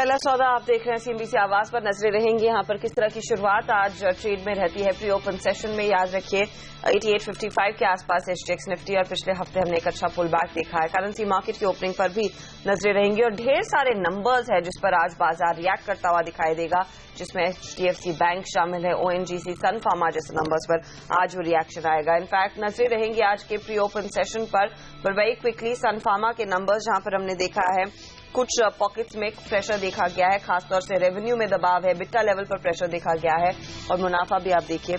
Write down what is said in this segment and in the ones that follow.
पहला सौदा आप देख रहे हैं सीएनबीसी आवाज पर। नजरें रहेंगी यहाँ पर किस तरह की शुरुआत आज ट्रेड में रहती है। प्री ओपन सेशन में याद रखिए 8855 के आसपास एचटीएक्स निफ्टी और पिछले हफ्ते हमने एक अच्छा पुल बैक देखा है। करेंसी मार्केट की ओपनिंग पर भी नजरें रहेंगी और ढेर सारे नंबर्स है जिस पर आज बाजार रिएक्ट करता हुआ दिखाई देगा, जिसमें एचडीएफसी बैंक शामिल है, ओएनजीसी, सन फार्मा जैसे नंबर्स पर आज वो रिएक्शन आएगा। इनफैक्ट नजरें रहेंगी आज के प्री ओपन सेशन पर वेरी क्विकली सन फार्मा के नंबर्स जहां पर हमने देखा है कुछ पॉकेट्स में प्रेशर देखा गया है, खासतौर से रेवेन्यू में दबाव है, बिट्टा लेवल पर प्रेशर देखा गया है और मुनाफा भी आप देखिए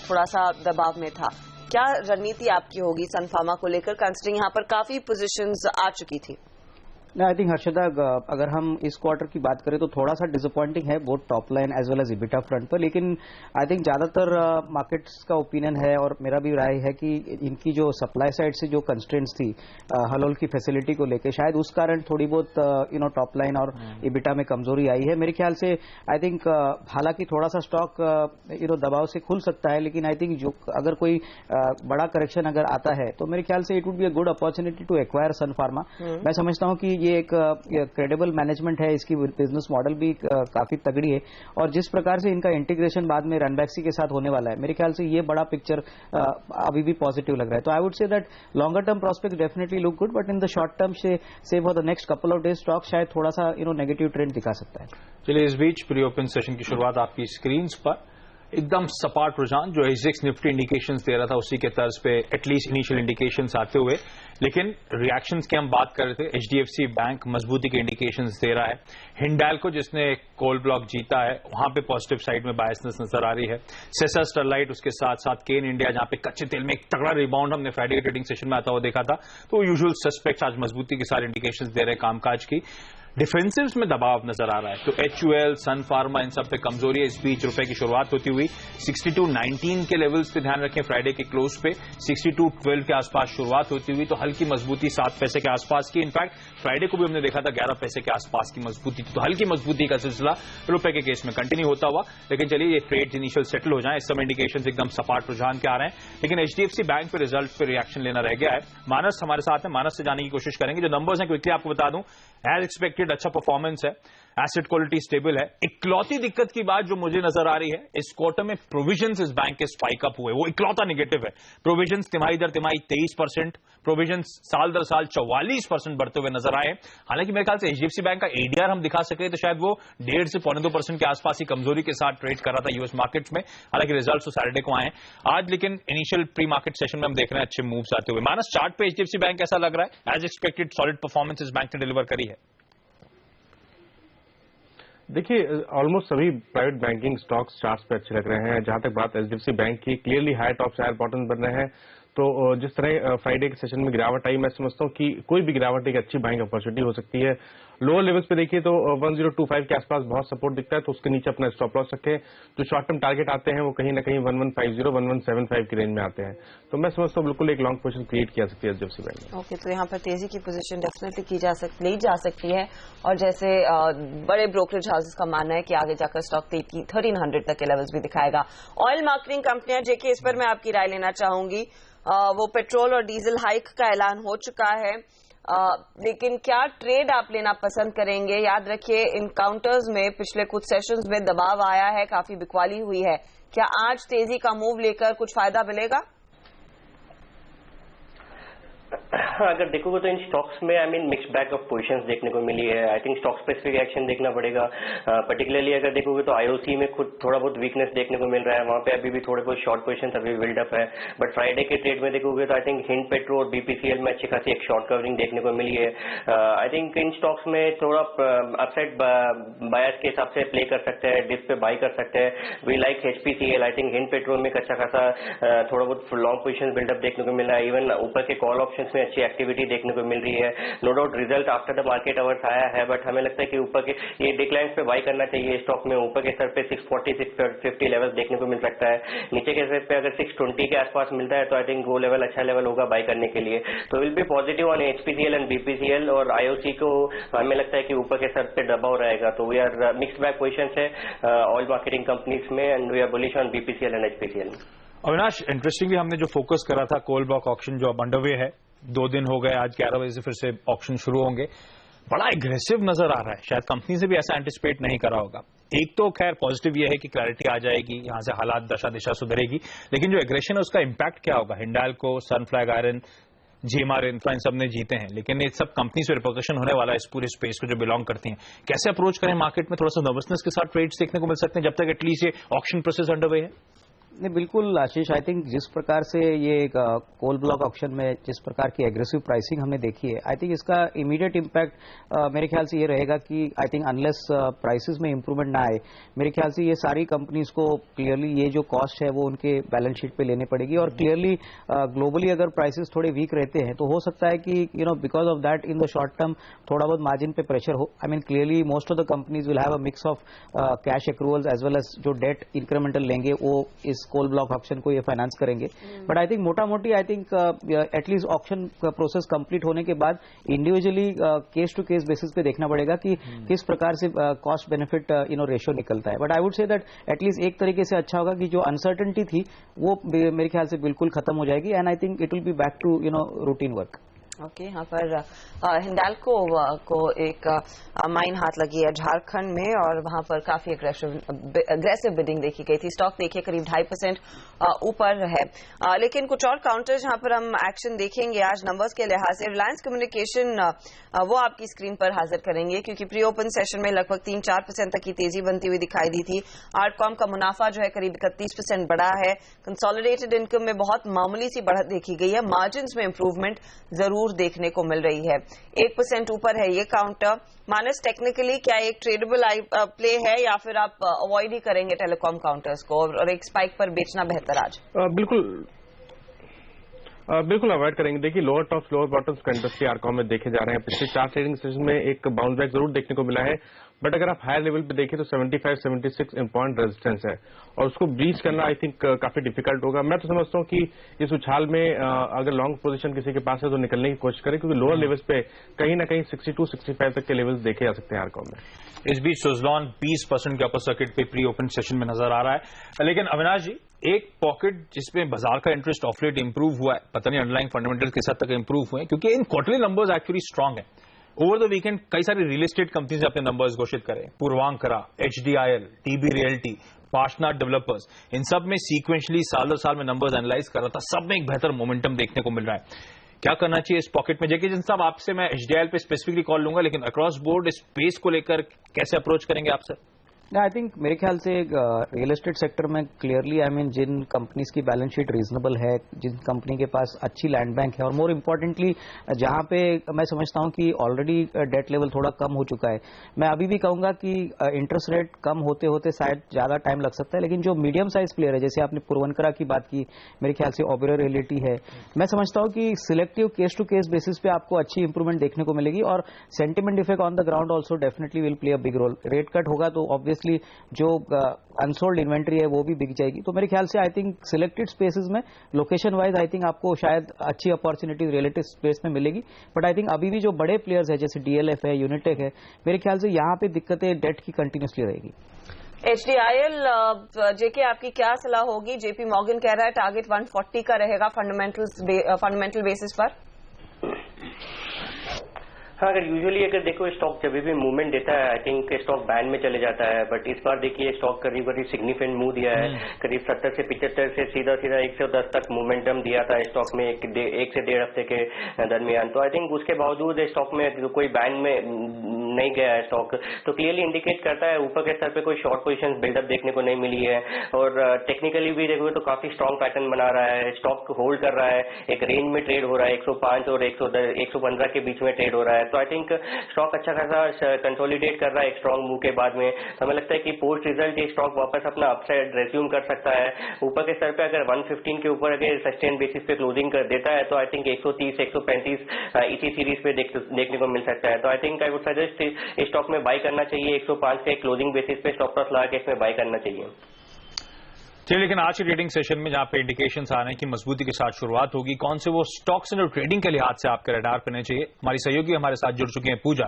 थोड़ा सा दबाव में था। क्या रणनीति आपकी होगी सन फार्मा को लेकर, कंसिडरिंग यहाँ पर काफी पोजीशंस आ चुकी थी? आई थिंक हर्षदा, अगर हम इस क्वार्टर की बात करें तो थोड़ा सा डिसअपॉइंटिंग है both top line as well as EBITDA front पर, लेकिन आई थिंक ज्यादातर मार्केट्स का ओपिनियन है और मेरा भी राय है कि इनकी जो सप्लाई साइड से जो कंस्ट्रेंट्स थी हलोल की फैसिलिटी को लेकर, शायद उस कारण थोड़ी बहुत टॉप लाइन और इबिटा में कमजोरी आई है मेरे ख्याल से। आई थिंक हालांकि थोड़ा सा स्टॉक दबाव से खुल सकता है, लेकिन आई थिंक जो अगर कोई बड़ा करेक्शन अगर आता है तो मेरे ख्याल से it would be a good opportunity to acquire Sun Pharma. मैं समझता हूं कि ये एक क्रेडिबल मैनेजमेंट है, इसकी बिजनेस मॉडल भी काफी तगड़ी है और जिस प्रकार से इनका इंटीग्रेशन बाद में रनबैक्सी के साथ होने वाला है, मेरे ख्याल से ये बड़ा पिक्चर अभी भी पॉजिटिव लग रहा है। तो I would say that longer term prospect definitely look good, but in the short term say for the next couple of days stock शायद थोड़ा सा नेगेटिव ट्रेंड दिखा सकता है। चलिए, इस बीच प्री ओपन सेशन की शुरुआत आपकी स्क्रीन पर एकदम सपाट रुझान जो एचडीएक्स निफ्टी इंडिकेशंस दे रहा था उसी के तर्ज पे एटलीस्ट इनिशियल इंडिकेशंस आते हुए, लेकिन रिएक्शंस की हम बात कर रहे थे। एचडीएफसी बैंक मजबूती के इंडिकेशंस दे रहा है। हिंडाल्को जिसने कोल ब्लॉक जीता है वहां पे पॉजिटिव साइड में बायसनेस नजर आ रही है। सेसा स्टरलाइट, उसके साथ साथ केन इंडिया जहां पे कच्चे तेल में एक तगड़ा रिबाउंड हमने फ्राइडे के ट्रेडिंग सेशन में आता हुआ देखा था, तो यूजुअल सस्पेक्ट्स आज मजबूती के साथ इंडिकेशंस दे रहे हैं कामकाज की। डिफेंसिव्स में दबाव नजर आ रहा है, तो एचयूएल, सन फार्मा, इन सब पे कमजोरी है। इस बीच रुपए की शुरुआत होती हुई 62.19 के लेवल्स पे ध्यान रखें, फ्राइडे के क्लोज पे 62.12 के आसपास शुरुआत होती हुई, तो हल्की मजबूती 7 पैसे के आसपास की। इनफैक्ट फ्राइडे को भी हमने देखा था 11 पैसे के आसपास की मजबूती थी, तो हल्की मजबूती का सिलसिला रुपए के केस में कंटिन्यू होता हुआ। लेकिन चलिए, ये ट्रेड इनिशियल सेटल हो जाए, इस समय इंडिकेशन एकदम सपाट रुझान के आ रहे हैं। लेकिन एचडीएफसी बैंक पे रिजल्ट पे रिएक्शन लेना रह गया है। मानस हमारे साथ है, मानस से जाने की कोशिश करेंगे। जो नंबर्स हैं क्विकली आपको बता दूं, एज एक्सपेक्टेड अच्छा परफॉर्मेंस है, एसेट क्वालिटी स्टेबल है। इकलौती दिक्कत की बात जो मुझे नजर आ रही है, इस क्वार्टर में प्रोविजंस इस बैंक के स्पाइक अप हुए, वो इकलौता नेगेटिव है। प्रोविजंस तिमाही दर तिमाही 23%, प्रोविजंस साल दर साल 44% बढ़ते हुए नजर आए। हालांकि मेरे ख्याल से एचडीएफसी बैंक का एडीआर हम दिखा सके तो शायद वो 1.5 से 1.25% के आसपास ही कमजोरी के साथ ट्रेड कर रहा था यूएस मार्केट्स में। हालांकि रिजल्ट तो सैटरडे को आए आज, लेकिन इनिशियल प्री मार्केट सेशन में हम देख रहे हैं अच्छे मूव्स आते हुए। मानस, चार्ट पे एचडीएफसी बैंक ऐसा लग रहा है एज एक्सपेक्टेड सॉलिड परफॉर्मेंस इस बैंक ने डिलीवर करी है? देखिए, ऑलमोस्ट सभी प्राइवेट बैंकिंग स्टॉक्स चार्ट्स पे अच्छे लग रहे हैं। जहां तक बात एचडीएफसी बैंक की, क्लियरली हाई टॉप से हायर बॉटम बन रहे हैं। तो जिस तरह फ्राइडे के सेशन में गिरावट आई, मैं समझता हूं कि कोई भी गिरावट एक अच्छी बाइंग अपॉर्चुनिटी हो सकती है। लोअर लेवल्स पे देखिए तो 1025 के आसपास बहुत सपोर्ट दिखता है, तो उसके नीचे अपना स्टॉप लॉस रखें। जो शॉर्ट टर्म टारगेट आते हैं वो कहीं ना कहीं 1150, 1175 की रेंज में आते हैं। तो मैं समझता हूं बिल्कुल एक लॉन्ग पोजीशन क्रिएट किया सकती है एचडीएफसी बैंक में। ओके, तो यहाँ पर तेजी की पोजीशन डेफिनेटली ली जा सकती है और जैसे बड़े ब्रोकरेज हाउसेस का मानना है कि आगे जाकर स्टॉक 1300 तक के लेवल्स भी दिखाएगा। ऑयल मार्केटिंग कंपनियां, जेके, इस पर मैं आपकी राय लेना चाहूंगी। वो पेट्रोल और डीजल हाइक का ऐलान हो चुका है, लेकिन क्या ट्रेड आप लेना पसंद करेंगे? याद रखिए इन काउंटर्स में पिछले कुछ सेशंस में दबाव आया है, काफी बिकवाली हुई है। क्या आज तेजी का मूव लेकर कुछ फायदा मिलेगा? अगर देखोगे तो इन स्टॉक्स में मिक्स्ड बैग ऑफ पोजीशंस देखने को मिली है। I think stock specific action देखना पड़ेगा। पर्टिकुलरली अगर देखोगे तो आईओसी में खुद थोड़ा बहुत वीकनेस देखने को मिल रहा है, वहां पे अभी भी थोड़े बहुत शॉर्ट पोजीशंस अभी बिल्डअप है। बट फ्राइडे के ट्रेड में देखोगे तो आई थिंक हिंड पेट्रो और बीपीसीएल में अच्छी खासी एक शॉर्ट कवरिंग देखने को मिली है। आई थिंक इन स्टॉक्स में थोड़ा अपसाइड बायस के हिसाब से प्ले कर सकते हैं, डिप पे बाई कर सकते हैं। We like HPCL. I think Hind Petro में अच्छा खासा थोड़ा बहुत लॉन्ग पोजीशन बिल्डअप देखने को मिल रहा है। इवन ऊपर के कॉल ऑप्शंस में अच्छी एक्टिविटी देखने को मिल रही है। No doubt result after the market hours आया है, बट हमें लगता है कि ऊपर के ये डिक्लाइन पे बाई करना चाहिए स्टॉक में। ऊपर के स्तर पे 640, 650 लेवल देखने को मिल सकता है। नीचे के स्तर पे अगर 620 के आसपास मिलता है तो आई थिंक वो लेवल अच्छा लेवल होगा बाई करने के लिए। तो will be positive on HPCL and BPCL, और आईओसी को हमें लगता है कि ऊपर के स्तर पे दबाव रहेगा। तो we are mixed bag position है ऑयल मार्केटिंग कंपनीज में, and we are bullish on BPCL and HPCL. Avinash, interestingly हमने जो फोकस करा था कोल ब्लॉक ऑक्शन जो अब अंडरवे है, 2 दिन हो गए, आज 11 बजे से फिर से ऑक्शन शुरू होंगे। बड़ा एग्रेसिव नजर आ रहा है। शायद कंपनी से भी ऐसा एंटिसिपेट नहीं करा होगा। एक तो खैर पॉजिटिव ये है कि क्लैरिटी आ जाएगी, यहां से हालात दशा दिशा सुधरेगी, लेकिन जो एग्रेशन है उसका इंपैक्ट क्या होगा? हिंडाल्को, सनफ्लैग आयरन, जीएमआर इंफ्रा, इन सब ने जीते हैं, लेकिन ये सब कंपनी से रिपोर्टेशन होने वाला है इस पूरे स्पेस को जो बिलोंग करती हैं। कैसे अप्रोच करें मार्केट में? थोड़ा सा नर्वसनेस के साथ ट्रेड्स देखने को मिल सकते हैं जब तक एटलीस्ट ये ऑक्शन प्रोसेस अंडरवे है। नहीं, बिल्कुल आशीष, आई थिंक जिस प्रकार से ये कोल ब्लॉक ऑक्शन में जिस प्रकार की एग्रेसिव प्राइसिंग हमने देखी है, आई थिंक इसका इमीडिएट इम्पैक्ट मेरे ख्याल से ये रहेगा कि आई थिंक अनलेस प्राइसेस में इंप्रूवमेंट ना आए, मेरे ख्याल से ये सारी कंपनीज को क्लियरली ये जो कॉस्ट है वो उनके बैलेंस शीट पे लेने पड़ेगी। और क्लियरली ग्लोबली अगर प्राइसेस थोड़े वीक रहते हैं तो हो सकता है कि because of that in the short term थोड़ा बहुत मार्जिन पे प्रेशर हो। I mean clearly most of the companies will have a mix of cash accruals as well as जो डेट इंक्रीमेंटल लेंगे वो इस कोल ब्लॉक ऑप्शन को ये फाइनेंस करेंगे। बट आई थिंक मोटा मोटी I think at least option process complete होने के बाद individually case to case basis पे देखना पड़ेगा कि किस प्रकार से कॉस्ट बेनिफिट रेशियो निकलता है। But I would say that at least एक तरीके से अच्छा होगा कि जो अनसर्टेनिटी थी वो मेरे ख्याल से बिल्कुल खत्म हो जाएगी and I think it will be back to routine work. Okay, यहाँ पर हिंडाल्को को एक माइन हाथ लगी है झारखंड में और वहां पर काफी अग्रेसिव बिडिंग देखी गई थी। स्टॉक देखिए करीब 2.5% ऊपर है, लेकिन कुछ और काउंटर्स जहां पर हम एक्शन देखेंगे आज नंबर्स के लिहाज से। रिलायंस कम्युनिकेशन वो आपकी स्क्रीन पर हाजिर करेंगे क्योंकि प्री ओपन सेशन में लगभग 3-4% तक की तेजी बनती हुई दिखाई दी थी। आर्टकॉम का मुनाफा जो है करीब 31% बढ़ा है। कंसोलिडेटेड इनकम में बहुत मामूली सी बढ़त देखी गई है। मार्जिन्स में इंप्रूवमेंट जरूर देखने को मिल रही है। 1% ऊपर है ये काउंटर। मानस, टेक्निकली क्या एक ट्रेडेबल प्ले है या फिर आप अवॉइड ही करेंगे टेलीकॉम काउंटर्स को और एक स्पाइक पर बेचना बेहतर आज? बिल्कुल अवॉइड करेंगे। देखिए lower tops lower bottoms contrast आर्कॉम में देखे जा रहे हैं। पिछले 4 ट्रेडिंग सेशन में एक बाउंस बैक जरूर देखने को मिला है, बट अगर आप हायर लेवल पे देखें तो 75-76 इम्पॉर्टेंट रेजिस्टेंस है और उसको ब्रीच करना आई थिंक काफी डिफिकल्ट होगा। मैं तो समझता हूं कि इस उछाल में अगर लॉन्ग पोजीशन किसी के पास है तो निकलने की कोशिश करें, क्योंकि लोअर लेवल्स पे कहीं ना कहीं 62-65 तक के लेवल्स देखे जा सकते हैं आर्कॉम में। इस बीच सुजलॉन 20% के अपर सर्किट पे प्री ओपन सेशन में नजर आ रहा है। लेकिन अविनाश जी, एक पॉकेट जिसमें बाजार का इंटरेस्ट ऑफ लेट इंप्रूव हुआ है, पता नहीं अंडरलाइंग फंडामेंटल्स किस हद तक इंप्रूव हुए हैं, क्योंकि इन क्वार्टरली नंबर्स एक्चुअली स्ट्रांग है। ओवर द वीकेंड कई सारी रियल एस्टेट कंपनीज अपने नंबर्स घोषित करें, Puravankara, HDIL, TB realty, partner developers, इन सब में सीक्वेंशली साल दर साल में नंबर्स एनालाइज कर रहा था, सब में एक बेहतर मोमेंटम देखने को मिल रहा है। क्या करना चाहिए इस पॉकेट में? जैकी जिन साहब, आपसे मैं HDIL पे स्पेसिफिकली कॉल लूंगा, लेकिन अक्रॉस बोर्ड इस स्पेस को लेकर कैसे अप्रोच करेंगे आप सर? आई थिंक मेरे ख्याल से रियल एस्टेट सेक्टर में क्लियरली आई मीन जिन कंपनीज की बैलेंस शीट रीजनेबल है, जिन कंपनी के पास अच्छी लैंड बैंक है और मोर इम्पोर्टेंटली जहां पे मैं समझता हूं कि ऑलरेडी डेट लेवल थोड़ा कम हो चुका है। मैं अभी भी कहूंगा कि इंटरेस्ट रेट कम होते होते शायद ज्यादा टाइम लग सकता है, लेकिन जो मीडियम साइज प्लेयर है, जैसे आपने पूर्वांकरा की बात की, मेरे ख्याल से ओबेरॉय रियल्टी है, मैं समझता हूं कि selective case to case basis पे आपको अच्छी इंप्रूवमेंट देखने को मिलेगी और sentiment effect on the ground also definitely will play a big role. Rate cut होगा तो ऑब्वियसली जो अनसोल्ड इन्वेंट्री है वो भी बिक जाएगी। तो मेरे ख्याल से आई थिंक सिलेक्टेड स्पेसेस में लोकेशन वाइज आई थिंक आपको शायद अच्छी अपॉर्चुनिटी रिलेटिव स्पेस में मिलेगी। बट आई थिंक अभी भी जो बड़े प्लेयर्स है जैसे DLF है, यूनिटेक है, मेरे ख्याल से यहाँ पे दिक्कतें डेट की कंटिन्यूसली रहेगी। HDIL जेके आपकी क्या सलाह होगी? JP मॉर्गन कह रहा है टारगेट 140 का रहेगा फंडामेंटल बेसिस पर। हाँ, अगर यूजुअली अगर देखो स्टॉक जब भी मूवमेंट देता है आई थिंक स्टॉक बैंड में चले जाता है, बट इस बार देखिए स्टॉक करीब सिग्निफिकेंट मूव दिया है। करीब 70 से 75 से सीधा 110 तक मोमेंटम दिया था स्टॉक में एक से 1.5 हफ्ते के दरमियान। तो आई थिंक उसके बावजूद स्टॉक में कोई बैंड में नहीं गया है स्टॉक, तो क्लियरली इंडिकेट करता है ऊपर के स्तर पे कोई शॉर्ट पोजीशन बिल्डअप देखने को नहीं मिली है। और टेक्निकली भी देखोगे तो काफी स्ट्रॉन्ग पैटर्न बना रहा है, स्टॉक होल्ड कर रहा है, एक रेंज में ट्रेड हो रहा है, 105 और 115 के बीच में ट्रेड हो रहा है। तो आई थिंक स्टॉक अच्छा खासा कंसोलिडेट कर रहा है एक स्ट्रॉन्ग मूव के बाद में। तो हमें लगता है कि पोस्ट रिजल्ट ये स्टॉक वापस अपना अपसाइड रेज्यूम कर सकता है। ऊपर के स्तर पे अगर 115 के ऊपर अगर सस्टेन बेसिस पे क्लोजिंग कर देता है तो आई थिंक 130 135 इसी सीरीज पे देखने को मिल सकता है। तो I think I would suggest इस स्टॉक में बाई करना चाहिए। 105 के क्लोजिंग बेसिस पे स्टॉप लॉस लगा के इसमें बाई करना चाहिए। चलिए, लेकिन आज की ट्रेडिंग सेशन में जहां पे इंडिकेशंस आ रहे हैं कि मजबूती के साथ शुरुआत होगी, कौन से वो स्टॉक्स हैं जो ट्रेडिंग के लिहाज से आपके रडार पे नहीं चाहिए? हमारी सहयोगी हमारे साथ जुड़ चुके हैं पूजा।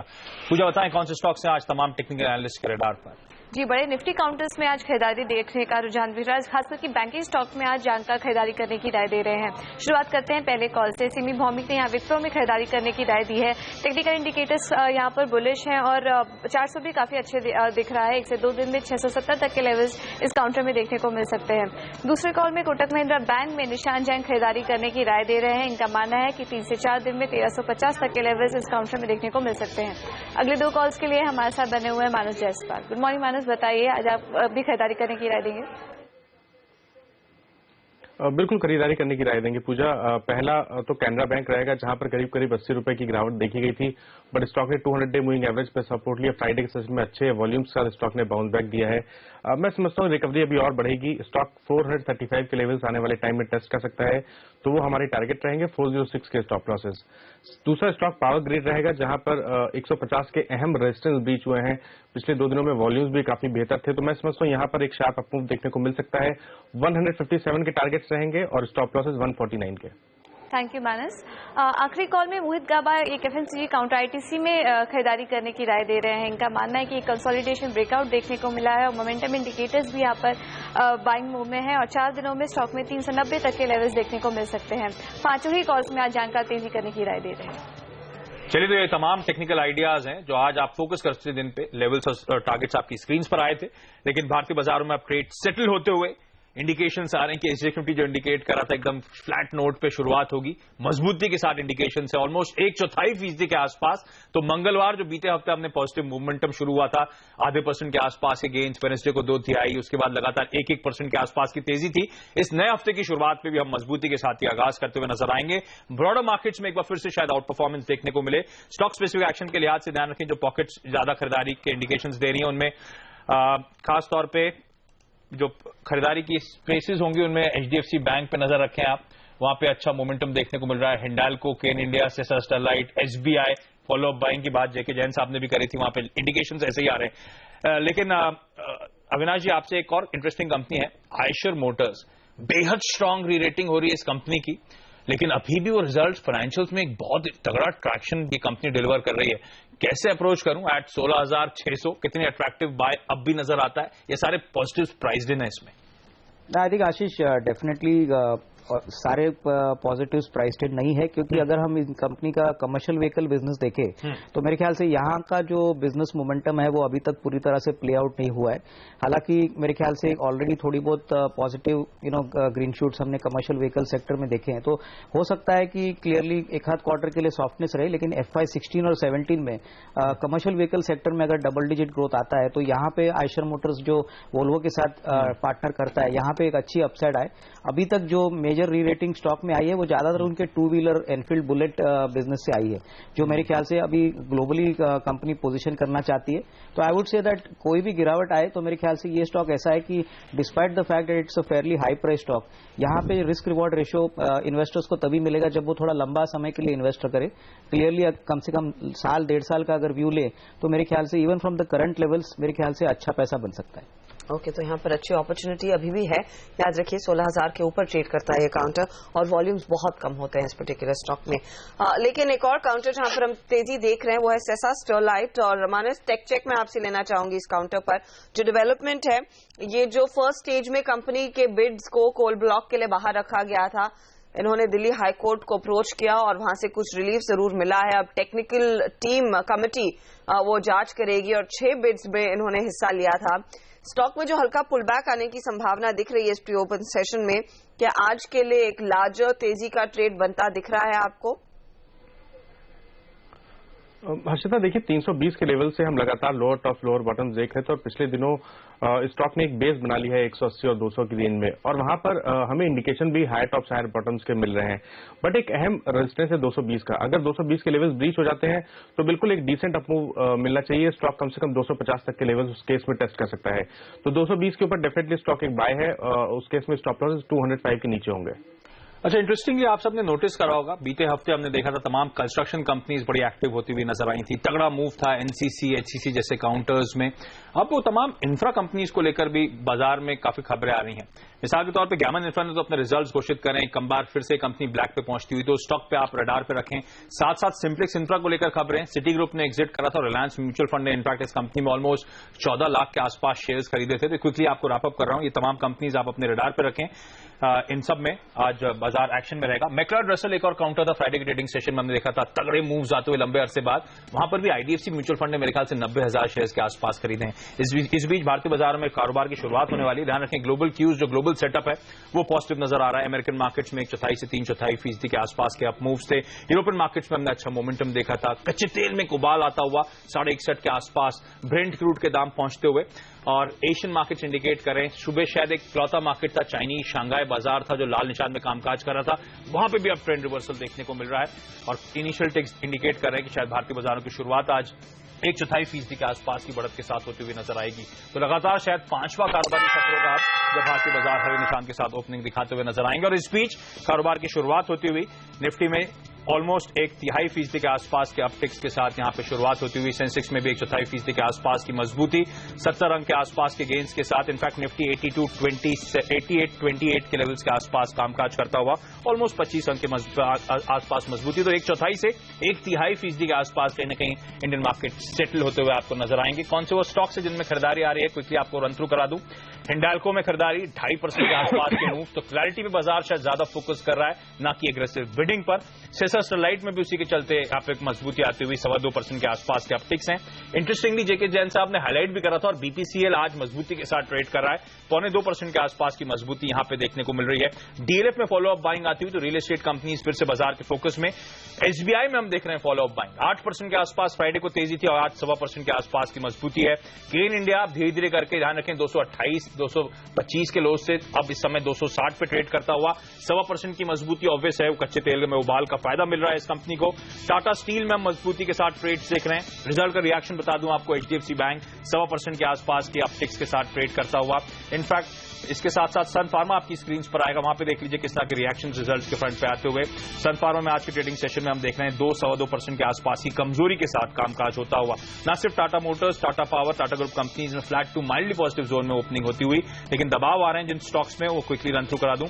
बताएं कौन से स्टॉक्स हैं आज तमाम टेक्निकल एनालिस्ट के रडार पर? जी, बड़े निफ्टी काउंटर्स में आज खरीदारी देखने का रुझान दिख रहा है, खासकर कि बैंकिंग स्टॉक में आज जानकार खरीदारी करने की राय दे रहे हैं। शुरुआत करते हैं पहले कॉल से। सिमी भौमिक ने यहाँ विप्रो में खरीदारी करने की राय दी है। टेक्निकल इंडिकेटर्स यहाँ पर बुलिश हैं और 400 भी काफी अच्छे दिख रहा है। 1 से 2 दिन में 670 तक के लेवल्स इस काउंटर में देखने को मिल सकते हैं। दूसरे कॉल में कोटक महिंद्रा बैंक में निशान जैन खरीदारी करने की राय दे रहे हैं। इनका मानना है कि 3 से 4 दिन में 1350 तक के लेवल्स इस काउंटर में देखने को मिल सकते हैं। अगले 2 कॉल्स के लिए हमारे साथ बने हुए हैं मानस जयसवाल। गुड मॉर्निंग मानस, बताइए आज आप भी खरीदारी करने की राय देंगे? बिल्कुल खरीदारी करने की राय देंगे पूजा। पहला तो कैनरा बैंक रहेगा जहां पर करीब करीब 80 रुपए की गिरावट देखी गई थी, बट स्टॉक ने 200 डे मूविंग एवरेज पे सपोर्ट लिया। फ्राइडे के सेशन में अच्छे वॉल्यूम्स के साथ स्टॉक ने बाउंस बैक दिया है। मैं समझता हूँ रिकवरी अभी और बढ़ेगी। स्टॉक 435 के लेवल्स आने वाले टाइम में टेस्ट कर सकता है, तो वो हमारे टारगेट रहेंगे 406 के स्टॉप लॉसेस। दूसरा स्टॉक पावर ग्रिड रहेगा जहां पर 150 के अहम रेजिस्टेंस ब्रीच हुए हैं। पिछले 2 दिनों में वॉल्यूम्स भी काफी बेहतर थे, तो मैं समझता हूँ यहाँ पर एक शार्प अपमूव देखने को मिल सकता है। 157 के टारगेट्स रहेंगे और स्टॉप लॉसेस 149 के। थैंक यू मानस। आखिरी कॉल में मोहित गाबा एक एफएमसीजी काउंटर आईटीसी में खरीदारी करने की राय दे रहे हैं। इनका मानना है कि कंसोलिडेशन ब्रेकआउट देखने को मिला है और मोमेंटम इंडिकेटर्स भी यहाँ पर बाइंग मूव में है और 4 दिनों में स्टॉक में 390 तक के लेवल्स देखने को मिल सकते हैं। 5 ही कॉल्स में आज जानकार तेजी करने की राय दे रहे हैं। चलिए, तो ये तमाम टेक्निकल आइडियाज हैं जो आज आप फोकस करते दिन पे लेवल्स और टारगेट्स आपकी स्क्रीन पर आए थे, लेकिन भारतीय बाजारों में अब ट्रेड सेटल होते हुए इंडिकेशंस आ रहे हैं कि एसजीएक्स निफ्टी जो इंडिकेट कर रहा था एकदम फ्लैट नोट पे शुरुआत होगी, मजबूती के साथ इंडिकेशन है ऑलमोस्ट 1/4% के आसपास। तो मंगलवार जो बीते हफ्ते हमने पॉजिटिव मोमेंटम शुरू हुआ था, आधे % के आसपास के गेन्स, वेडनेसडे को 2 तिहाई, उसके बाद लगातार 1% के आसपास की तेजी थी। इस नए हफ्ते की शुरुआत पे भी हम मजबूती के साथ ही आगाज करते हुए नजर आएंगे। ब्रॉडर मार्केट्स में एक बार फिर से शायद आउट परफॉर्मेंस देखने को मिले। स्टॉक स्पेसिफिक एक्शन के लिहाज से ध्यान रखें, जो पॉकेट्स ज्यादा खरीदारी के इंडिकेशंस दे रही हैं उनमें खासतौर पे जो खरीदारी की स्पेसेस होंगी उनमें एचडीएफसी बैंक पे नजर रखें आप, वहां पे अच्छा मोमेंटम देखने को मिल रहा है। हिंडाल्को, केन इंडिया, सेसा Sterlite, SBI, follow up buying की बात जेके जैन साहब ने भी करी थी, वहां पे इंडिकेशंस ऐसे ही आ रहे हैं। लेकिन अविनाश जी, आपसे एक और इंटरेस्टिंग कंपनी है आयशर मोटर्स। बेहद स्ट्रांग री रेटिंग हो रही है इस कंपनी की, लेकिन अभी भी वो रिजल्ट फाइनेंशियल्स में एक बहुत तगड़ा ट्रैक्शन ये कंपनी डिलीवर कर रही है। कैसे अप्रोच करूं एट 16,600? कितनी अट्रैक्टिव बाय अब भी नजर आता है? ये सारे पॉजिटिव प्राइस्ड इन है इसमें। आई थिंक आशीष डेफिनेटली सारे पॉजिटिव्स प्राइस्ड नहीं है, क्योंकि अगर हम इस कंपनी का कमर्शियल व्हीकल बिजनेस देखें तो मेरे ख्याल से यहाँ का जो बिजनेस मोमेंटम है वो अभी तक पूरी तरह से प्ले आउट नहीं हुआ है। हालांकि मेरे ख्याल से ऑलरेडी थोड़ी बहुत पॉजिटिव ग्रीन शूट्स हमने कमर्शियल व्हीकल सेक्टर में देखे हैं, तो हो सकता है कि क्लियरली एक आध क्वार्टर के लिए सॉफ्टनेस रहे, लेकिन FY 16 और 17 में कमर्शियल व्हीकल सेक्टर में अगर डबल डिजिट ग्रोथ आता है तो यहाँ पे आयशर मोटर्स जो वोल्वो के साथ पार्टनर करता है, यहाँ पे एक अच्छी अपसाइड आए। अभी तक जो मेजर री रेटिंग स्टॉक में आई है वो ज्यादातर उनके 2 व्हीलर एनफील्ड बुलेट बिजनेस से आई है, जो मेरे ख्याल से अभी ग्लोबली कंपनी पोजीशन करना चाहती है। तो आई वुड से दैट कोई भी गिरावट आए तो मेरे ख्याल से ये स्टॉक ऐसा है कि despite the fact that it's a fairly high price stock, यहाँ पे रिस्क रिवॉर्ड रेशियो इन्वेस्टर्स को तभी मिलेगा जब वो थोड़ा लंबा समय के लिए इन्वेस्ट करे। क्लियरली कम से कम साल 1.5 साल का अगर व्यू ले तो मेरे ख्याल से even from the current levels मेरे ख्याल से अच्छा पैसा बन सकता है। ओके, तो यहाँ पर अच्छी अपॉर्चुनिटी अभी भी है। याद रखिए 16,000 के ऊपर ट्रेड करता है ये काउंटर और वॉल्यूम्स बहुत कम होते हैं इस पर्टिकुलर स्टॉक में। लेकिन एक और काउंटर जहाँ पर हम तेजी देख रहे हैं वो है सेसा स्टरलाइट। और मानस, टेक चेक में आपसे लेना चाहूंगी इस काउंटर पर जो डेवलपमेंट है। ये जो फर्स्ट स्टेज में कंपनी के बिड्स को कोल ब्लॉक के लिए बाहर रखा गया था, इन्होंने दिल्ली हाई कोर्ट को अप्रोच किया और वहां से कुछ रिलीफ जरूर मिला है। अब टेक्निकल टीम कमेटी वो जांच करेगी और 6 बिड्स में इन्होंने हिस्सा लिया था। स्टॉक में जो हल्का पुल बैक आने की संभावना दिख रही है इस प्री ओपन सेशन में, क्या आज के लिए एक लार्जर तेजी का ट्रेड बनता दिख रहा है आपको? हर्षिता, देखिए 320 के लेवल से हम लगातार लोअर टॉप लोअर बॉटम देख रहे थे और पिछले दिनों स्टॉक ने एक बेस बना लिया है 180 और 200 की रेंज में, और वहां पर हमें इंडिकेशन भी हायर टॉप्स हायर बॉटम्स के मिल रहे हैं। बट एक अहम रेजिस्टेंस है 220 का। अगर 220 के लेवल्स ब्रीच हो जाते हैं तो बिल्कुल एक डिसेंट अपमूव मिलना चाहिए। स्टॉक कम से कम 250 तक के लेवल्स उस केस में टेस्ट कर सकता है, तो 220 के ऊपर डेफिनेटली स्टॉक एक बाय है। उस केस में स्टॉप लॉस 205 के नीचे होंगे। अच्छा, इंटरेस्टिंगली आप सबने नोटिस करा होगा, बीते हफ्ते हमने देखा था तमाम कंस्ट्रक्शन कंपनीज बड़ी एक्टिव होती हुई नजर आई थी। तगड़ा मूव था एनसीसी, एचसीसी जैसे काउंटर्स में। अब वो तमाम इंफ्रा कंपनीज को लेकर भी बाजार में काफी खबरें आ रही हैं। मिसाल के तौर पे गैमन इंफ्रा ने तो अपने रिजल्ट्स घोषित करें, एक बार फिर से कंपनी ब्लैक पे पहुंचती हुई, तो स्टॉक पे आप रडार पे रखें। साथ साथ सिंप्लेक्स इंफ्रा को लेकर खबरें, सिटी ग्रुप ने एग्जिट करा था और रिलायंस म्यूचुअल फंड ने इनफैक्ट इस कंपनी में ऑलमोस्ट 14 लाख के आसपास शेयर्स खरीदे थे। तो क्विकली आपको रैपअप कर रहा हूं, ये तमाम कंपनीज आप अपने रडार पे रखें। इन सब में आज बाजार एक्शन में रहेगा। मैक्लार्ड रसल एक और काउंटर था फ्राइडे के ट्रेडिंग सेशन में, हमने देखा था तगड़े मूव्स आते हुए लंबे अरसे बाद। वहां पर भी आईडीएफसी म्यूचुअल फंड ने मेरे ख्याल से 90,000 शेयर्स के आसपास खरीदे हैं। इस बीच भारतीय बाजार में कारोबार की शुरुआत होने वाली है। ध्यान रखें, ग्लोबल क्यूज जो ग्लोबल सेटअप है वो पॉजिटिव नजर आ रहा है। अमेरिकन मार्केट्स में 1/4 से 3/4% के आसपास के अप मूव्स थे। यूरोपियन मार्केट्स में हमने अच्छा मोमेंटम देखा था। कच्चे तेल में उबाल आता हुआ 61.5 के आसपास ब्रेंट क्रूड के दाम पहुंचते हुए। और एशियन मार्केट्स इंडिकेट करें, सुबह शायद एक इकलौता मार्केट था चाइनीज शांघाई बाजार था जो लाल निशान में कामकाज कर रहा था, वहां पे भी अब ट्रेंड रिवर्सल देखने को मिल रहा है। और इनिशियल टेक्स इंडिकेट कर रहे हैं कि शायद भारतीय बाजारों की शुरुआत आज 1/4% के आसपास की बढ़त के साथ होती हुई नजर आएगी। तो लगातार शायद 5वां कारोबारी सत्र होगा जब भारतीय बाजार हरे निशान के साथ ओपनिंग दिखाते हुए नजर आएंगे। और इस बीच कारोबार की शुरुआत होती हुई निफ्टी में ऑलमोस्ट 1/3% के आसपास के अपटिक्स के साथ यहां पे शुरुआत होती हुई। सेंसेक्स में भी 1/4% के आसपास की मजबूती, 70 अंक के आसपास के गेंस के साथ। इनफैक्ट निफ्टी 88.28 के लेवल्स के आसपास कामकाज करता हुआ ऑलमोस्ट 25 अंक के आसपास मजबूती। तो 1/4 से 1/3% के आसपास कहीं न कहीं इंडियन मार्केट सेटल होते हुए आपको नजर आएंगे। कौन से वो स्टॉक्स है जिनमें खरीदारी आ रही है, क्विकली आपको रन थ्रू करा दूं। हिंडाल्को में खरीदारी 2.5% के आसपास के मूव, तो क्लैरिटी पे बाजार शायद ज्यादा फोकस कर रहा है, ना कि एग्रेसिव बिडिंग पर। स्टरलाइट में भी उसी के चलते आप एक मजबूती आती हुई 2.25% के आसपास के अपटिक्स हैं। इंटरेस्टिंगली जेके जैन साहब ने हाईलाइट भी करा था और बीपीसीएल आज मजबूती के साथ ट्रेड कर रहा है, 2.25% के आसपास की मजबूती यहां पे देखने को मिल रही है। डीएलएफ में फॉलोअप बाइंग आती हुई, तो रियल एस्टेट कंपनीज फिर से बाजार के फोकस में। एसबीआई में हम देख रहे हैं फॉलोअप बाइंग, 8% के आसपास फ्राइडे को तेजी थी और आज 2.25% के आसपास की मजबूती है। गेन इंडिया धीरे धीरे करके, ध्यान रखें, 228-225 के लोज से अब इस समय 260 पे ट्रेड करता हुआ 2.25% की मजबूती ऑब्वियस है, कच्चे तेल में उबाल का फायदा मिल रहा है इस कंपनी को। टाटा स्टील में हम मजबूती के साथ ट्रेड देख रहे हैं। रिजल्ट का रिएक्शन बता दूं आपको, एचडीएफसी बैंक 2.25% के आसपास के अपटिक्स के साथ ट्रेड करता हुआ। इनफैक्ट इसके साथ साथ सन फार्मा आपकी स्क्रीन पर आएगा, वहां पे देख लीजिए किस तरह के रिएक्शन रिजल्ट के फ्रंट पे आते हुए। सन फार्मा में आज के ट्रेडिंग सेशन में हम देख रहे हैं 2-2.25% के आसपास की कमजोरी के साथ कामकाज होता हुआ। न सिर्फ Tata motors, Tata power, Tata group companies में flat to mildly positive zone में ओपनिंग होती हुई, लेकिन दबाव आ रहे हैं जिन स्टॉक्स में, वो क्विकली रन थ्रू करा दूं।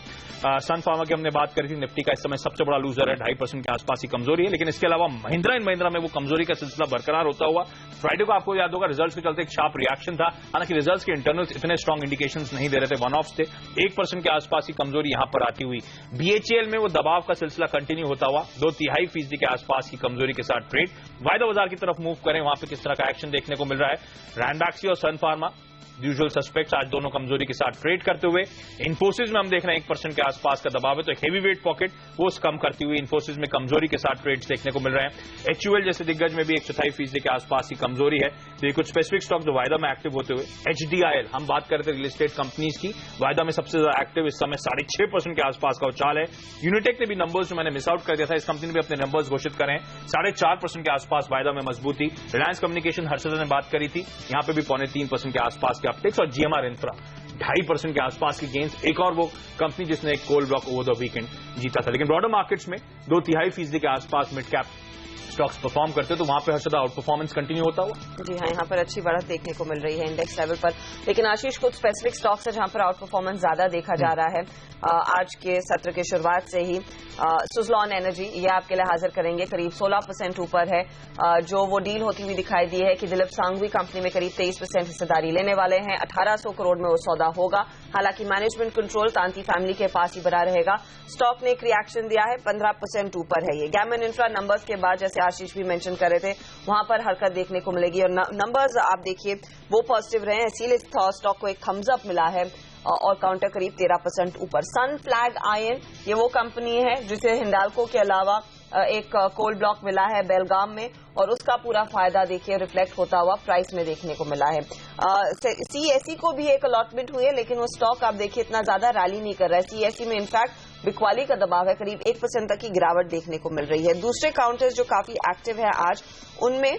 सन फार्मा की हमने बात करी थी, निफ्टी का इस समय सबसे बड़ा लूजर है, 2.5% के आसपास की कमजोरी है। लेकिन इसके अलावा महिंद्रा एंड महिंद्रा में वो कमजोरी का सिलसिला बरकरार होता हुआ। फ्राइडे को आपको याद होगा रिजल्ट्स के चलते एक शार्प रिएक्शन था, हालांकि रिजल्ट्स के इंटरनल्स इतने स्ट्रॉन्ग इंडिकेशंस नहीं दे रहे थे, वन ऑफ्स थे। 1% के आसपास की कमजोरी यहां पर आती हुई। बीएचईएल में वो दबाव का सिलसिला कंटिन्यू होता हुआ, 2/3% के आसपास की कमजोरी के साथ ट्रेड। वायदा बाजार की तरफ मूव करें, वहां पे किस तरह का एक्शन देखने को मिल रहा है। रैनबैक्सी और सन फार्मा यूजुअल सस्पेक्ट्स आज दोनों कमजोरी के साथ ट्रेड करते हुए। इन्फोसिस में हम देख रहे हैं 1% के आसपास का दबाव है, तो एक हेवी वेट पॉकेट वो कम करती हुई इन्फोसिस में कमजोरी के साथ ट्रेड्स देखने को मिल रहे हैं। एचयूएल जैसे दिग्गज में भी 1/4% के आसपास की कमजोरी है। तो ये कुछ स्पेसिफिक स्टॉक जो वायदा में एक्टिव होते हुए। एचडीआईएल, हम बात कर रहे थे रियल एस्टेट कंपनीज की, वायदा में सबसे ज्यादा एक्टिव इस समय 6.5% के आसपास का उछाल है। यूनिटेक ने भी नंबर्स जो मैंने मिस आउट कर दिया था, इस कंपनी ने भी अपने नंबर्स घोषित करें, 4.5% के आसपास वायदा में मजबूती। रिलायंस कम्युनिकेशन हर्षद ने बात करी थी, यहां पे भी 3.25% के आसपास के अपटिक्स। और जीएमआर इंफ्रा 2.5% के आसपास की गेंस, एक और वो कंपनी जिसने एक coal block over the weekend जीता था। लेकिन ब्रॉडर मार्केट्स में 2/3% के आसपास मिड कैप स्टॉक्स परफॉर्म करते, तो वहां पे हर सदा आउट परफॉर्मेंस कंटिन्यू होता हुआ। जी हाँ, यहाँ पर अच्छी बढ़त देखने को मिल रही है इंडेक्स लेवल पर। लेकिन आशीष, कुछ स्पेसिफिक स्टॉक्स है जहां पर आउट परफॉर्मेंस ज्यादा देखा जा रहा है। आज के सत्र की शुरुआत से ही सुजलॉन एनर्जी, ये आपके लिए हाजिर करेंगे, करीब 16% ऊपर है। जो वो डील होती हुई दिखाई दी है कि दिलीप सांघवी कंपनी में करीब 23% हिस्सेदारी लेने वाले हैं। 1800 करोड़ में वो सौदा होगा। हालांकि मैनेजमेंट कंट्रोल तांती फैमिली के पास ही बना रहेगा। स्टॉक ने एक रिएक्शन दिया है, 15% ऊपर है ये। गैमन इंफ्रा नंबर्स के बाद, जैसे आशीष भी मेंशन कर रहे थे, वहां पर हरकत देखने को मिलेगी और नंबर्स आप देखिए वो पॉजिटिव रहे हैं, इसीलिए स्टॉक को एक थम्स अप मिला है और काउंटर करीब 13% ऊपर। सन फ्लैग आयन, ये वो कंपनी है जिसे हिंडाल्को के अलावा एक कोल ब्लॉक मिला है बेलगाम में, और उसका पूरा फायदा देखिए रिफ्लेक्ट होता हुआ प्राइस में देखने को मिला है। सीएसई को भी एक अलॉटमेंट हुई है, लेकिन वो स्टॉक आप देखिए इतना ज्यादा रैली नहीं कर रहा है। सीएसई में इनफैक्ट बिकवाली का दबाव है, करीब 1% तक की गिरावट देखने को मिल रही है। दूसरे काउंटर्स जो काफी एक्टिव है आज, उनमें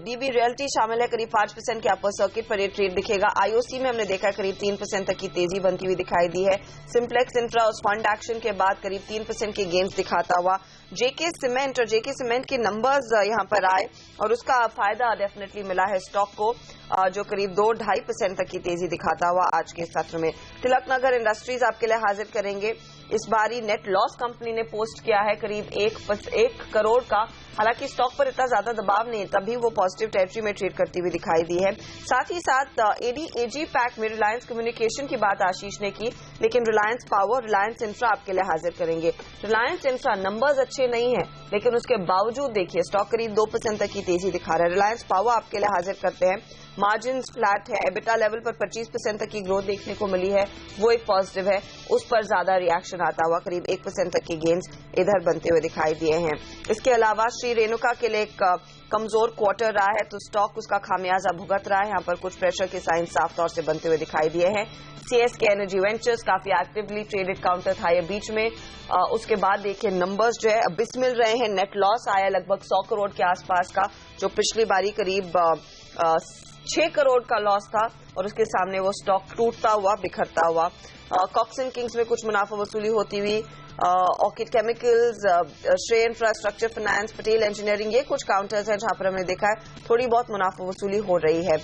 डीबी रियल्टी शामिल है, करीब 5% के अपर सर्किट पर ये ट्रेड दिखेगा। आईओसी में हमने देखा करीब 3% तक की तेजी बनती हुई दिखाई दी है। सिंप्लेक्स इंफ्रा उस फंड एक्शन के बाद करीब 3% के गेन्स दिखाता हुआ। जेके सीमेंट और जेके सीमेंट के नंबर्स यहां पर आए और उसका फायदा डेफिनेटली मिला है स्टॉक को, जो करीब 2-2.5% तक की तेजी दिखाता हुआ आज के सत्र में। तिलकनगर इंडस्ट्रीज आपके लिए हाजिर करेंगे। इस बारी नेट लॉस कंपनी ने पोस्ट किया है करीब 1 करोड़ का। हालांकि स्टॉक पर इतना ज्यादा दबाव नहीं, तभी वो पॉजिटिव टेरिटरी में ट्रेड करती हुई दिखाई दी है। साथ ही साथ एजी पैक में रिलायंस कम्युनिकेशन की बात आशीष ने की, लेकिन रिलायंस पावर, रिलायंस इंफ्रा आपके लिए हाजिर करेंगे। रिलायंस इंफ्रा नंबर्स अच्छे नहीं है, लेकिन उसके बावजूद देखिए स्टॉक करीब 2% तक की तेजी दिखा रहा है। रिलायंस पावर आपके लिए हाजिर करते हैं, मार्जिन फ्लैट है, एबिटा लेवल पर 25% तक की ग्रोथ देखने को मिली है, वो एक पॉजिटिव है। उस पर ज्यादा रिएक्शन आता हुआ करीब 1% तक की गेन्स इधर बनते हुए दिखाई दिए हैं। इसके अलावा श्री रेणुका के लिए एक कमजोर क्वार्टर रहा है, तो स्टॉक उसका खामियाजा भुगत रहा है। यहां पर कुछ प्रेशर के साइन साफ तौर से बनते हुए दिखाई दिए हैं। सीएसके एनर्जी वेंचर्स काफी एक्टिवली ट्रेडेड काउंटर था ये बीच में। उसके बाद देखिए नंबर्स जो है अबिस मिल रहे हैं। नेट लॉस आया लगभग 100 करोड़ के आसपास का, जो पिछली बारी करीब 6 करोड़ का लॉस था, और उसके सामने वो स्टॉक टूटता हुआ, बिखरता हुआ। कॉक्स एंड किंग्स में कुछ मुनाफा वसूली होती हुई। ऑर्किड केमिकल्स, श्रेय इंफ्रास्ट्रक्चर फाइनेंस, पटेल इंजीनियरिंग, ये कुछ काउंटर्स हैं जहां पर हमने देखा है थोड़ी बहुत मुनाफा वसूली हो रही है।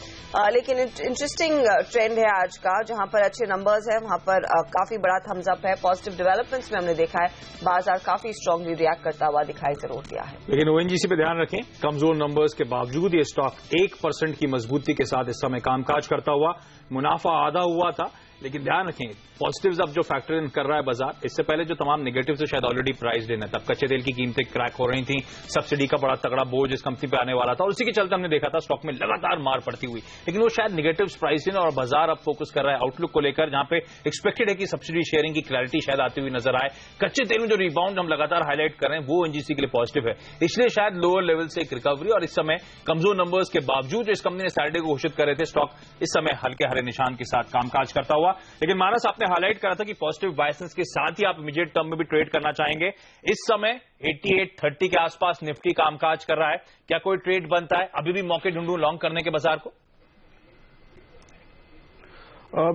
लेकिन इंटरेस्टिंग ट्रेंड है आज का, जहां पर अच्छे नंबर्स है वहां पर काफी बड़ा थम्स अप है। पॉजिटिव डेवलपमेंट्स में हमने देखा है बाजार काफी स्ट्रांगली रिएक्ट करता हुआ दिखाई जरूर दिया है। लेकिन ओएनजीसी पे ध्यान रखें, कमजोर नंबर्स के बावजूद ये स्टॉक 1% की मजबूती के साथ इस समय कामकाज करता हुआ, मुनाफा आधा हुआ था। लेकिन ध्यान रखें, पॉजिटिव्स अब जो फैक्टर इन कर रहा है बाजार, इससे पहले जो तमाम नेगेटिव से शायद ऑलरेडी प्राइस्ड इन है। तब कच्चे तेल की कीमतें क्रैक हो रही थी, सब्सिडी का बड़ा तगड़ा बोझ इस कंपनी पे आने वाला था, और उसी के चलते हमने देखा था स्टॉक में लगातार मार पड़ती हुई। लेकिन वो शायद नेगेटिव्स प्राइस इन, और बाजार अब फोकस कर रहा है आउटलुक को लेकर, जहां पे एक्सपेक्टेड है कि सब्सिडी शेयरिंग की क्लैरिटी शायद आती हुई नजर आए। कच्चे तेल में जो रिबाउंड हम लगातार हाईलाइट कर रहे हैं, वो एनजीसी के लिए पॉजिटिव है, इसलिए शायद लोअर लेवल से एक रिकवरी। और इस समय कमजोर नंबर्स के बावजूद जो इस कंपनी ने सैटरडे को घोषित कर रहे थे, स्टॉक इस समय हल्के हरे निशान के साथ कामकाज करता हुआ। लेकिन मानस आपने हाईलाइट करा था कि पॉजिटिव बायसेंस के साथ ही आप इमीडिएट टर्म में भी ट्रेड करना चाहेंगे। इस समय 8830 के आसपास निफ्टी कामकाज कर रहा है, क्या कोई ट्रेड बनता है? अभी भी मौके ढूंढूं लॉन्ग करने के बाजार को?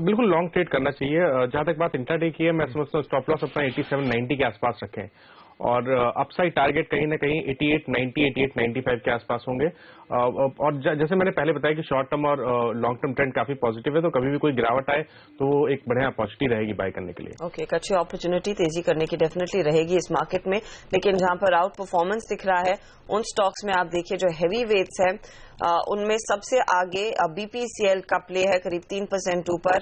बिल्कुल लॉन्ग ट्रेड करना चाहिए। जहां तक बात इंट्राडे की है, मैं समझता हूँ स्टॉप लॉस अपना 8790 के आसपास रखें, और अपसाइड टारगेट कहीं ना कहीं 8890, 8895 के आसपास होंगे। और जैसे मैंने पहले बताया कि शॉर्ट टर्म और लॉन्ग टर्म ट्रेंड काफी पॉजिटिव है, तो कभी भी कोई गिरावट आए तो वो एक बढ़िया अपॉर्चुनिटी रहेगी बाय करने के लिए। ओके, एक अच्छी अपॉर्चुनिटी तेजी करने की डेफिनेटली रहेगी इस मार्केट में। लेकिन जहां पर आउट परफॉर्मेंस दिख रहा है, उन स्टॉक्स में आप देखिए जो हैवी वेट्स हैं, उनमें सबसे आगे बीपीसीएल का प्ले है करीब 3% ऊपर।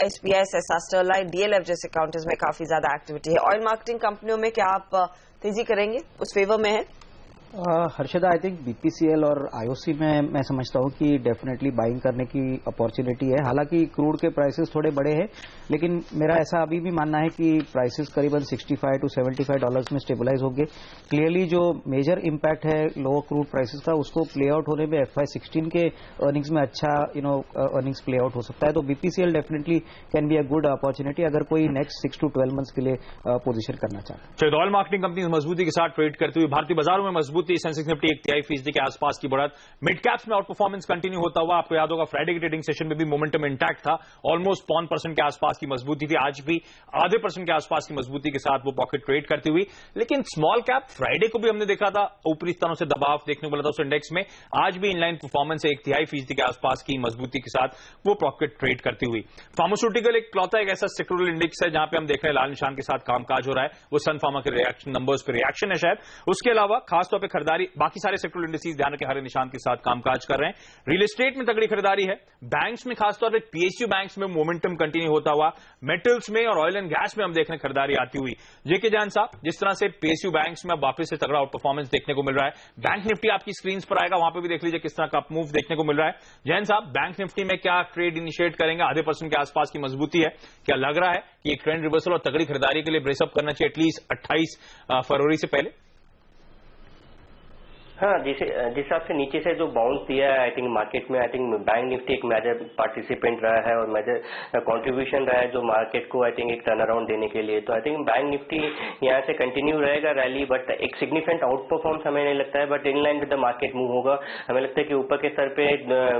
एसबीआई, एसएसआर, स्टरलाइट, डीएलएफ जैसे काउंटर्स में काफी ज्यादा एक्टिविटी है। ऑयल मार्केटिंग कंपनियों में क्या आप तेजी करेंगे, उस फेवर में है? हर्षदा, आई थिंक बीपीसीएल और आईओसी में मैं समझता हूं कि डेफिनेटली बाइंग करने की अपॉर्चुनिटी है। हालांकि क्रूड के प्राइसेस थोड़े बड़े हैं, लेकिन मेरा ऐसा अभी भी मानना है कि प्राइसेस करीबन $65 to $75 में स्टेबलाइज होंगे। क्लियरली जो मेजर इम्पैक्ट है लोअर क्रूड प्राइसेस का, उसको प्ले आउट होने में FY16 के अर्निंग्स में अच्छा अर्निंग्स प्ले आउट हो सकता है। तो BPCL definitely can be a good opportunity अगर कोई नेक्स्ट 6 to 12 मंथ्स के लिए पोजीशन करना चाहता है। ऑयल मार्केटिंग कंपनी मजबूती के साथ ट्रेड करती हुई भारतीय बाजारों में मजबूती, सेंसेक्स निफ्टी 1.3% के आसपास की बढ़त। मिड कैप्स में आउट परफॉर्मेंस कंटिन्यू होता हुआ, आपको याद होगा फ्राइडे के ट्रेडिंग सेशन में भी मोमेंटम इंटैक्ट था, ऑलमोस्ट 0.5% के आसपास की मजबूती थी। आज भी 0.5% के आसपास की मजबूती के साथ वो पॉकेट ट्रेड करती हुई। लेकिन स्मॉल कैप फ्राइडे को भी हमने देखा था ऊपरी स्तरों से दबाव देखने को मिला था उस इंडेक्स में, आज भी इनलाइन परफॉर्मेंस है 1.3% के आसपास की मजबूती के साथ वो पॉकेट ट्रेड करती हुई। फार्मास्यूटिकल एक क्लौता एक ऐसा सेक्टोरल इंडेक्स है जहां पे हम देख रहे हैं लाल निशान के साथ कामकाज हो रहा है, वो सन फार्मा के रिएक्शन नंबर्स पे रिएक्शन है शायद। उसके अलावा खासतौर पर खरीदारी, बाकी सारे सेक्टोरल इंडेक्सेस ध्यान रखें हरे निशान के साथ कामकाज कर रहे हैं। रियल एस्टेट में तगड़ी खरीदारी है, बैंक्स में खासतौर पर पीएसयू बैंक्स में मोमेंटम कंटिन्यू होता हुआ, मेटल्स में और ऑयल एंड गैस में हम देख रहे हैं खरीदारी आती हुई। जेके जैन साहब, जिस तरह से पीएसयू बैंक्स में वापस से तगड़ा आउट परफॉर्मेंस देखने को मिल रहा है, बैंक निफ्टी आपकी स्क्रीन पर आएगा, वहां पर भी देख लीजिए किस तरह का अप मूव देखने को मिल रहा है। जैन साहब, बैंक निफ्टी में क्या ट्रेड इनिशिएट करेंगे? 0.5% के आसपास की मजबूती है, क्या लग रहा है कि एक ट्रेंड रिवर्सल और तगड़ी खरीदारी के लिए ब्रेसअप करना चाहिए एटलीस्ट 28 फरवरी से पहले? हाँ, जिस हिसाब से नीचे से जो बाउंस दिया है आई थिंक मार्केट में, आई थिंक बैंक निफ्टी एक मेजर पार्टिसिपेंट रहा है और मेजर कंट्रीब्यूशन रहा है जो मार्केट को आई थिंक एक टर्न अराउंड देने के लिए। तो आई थिंक बैंक निफ्टी यहाँ से कंटिन्यू रहेगा रैली, बट एक सिग्निफिकेंट आउट परफॉर्मेंस हमें नहीं लगता है, but in line with the market move होगा। हमें लगता है कि ऊपर के स्तर पे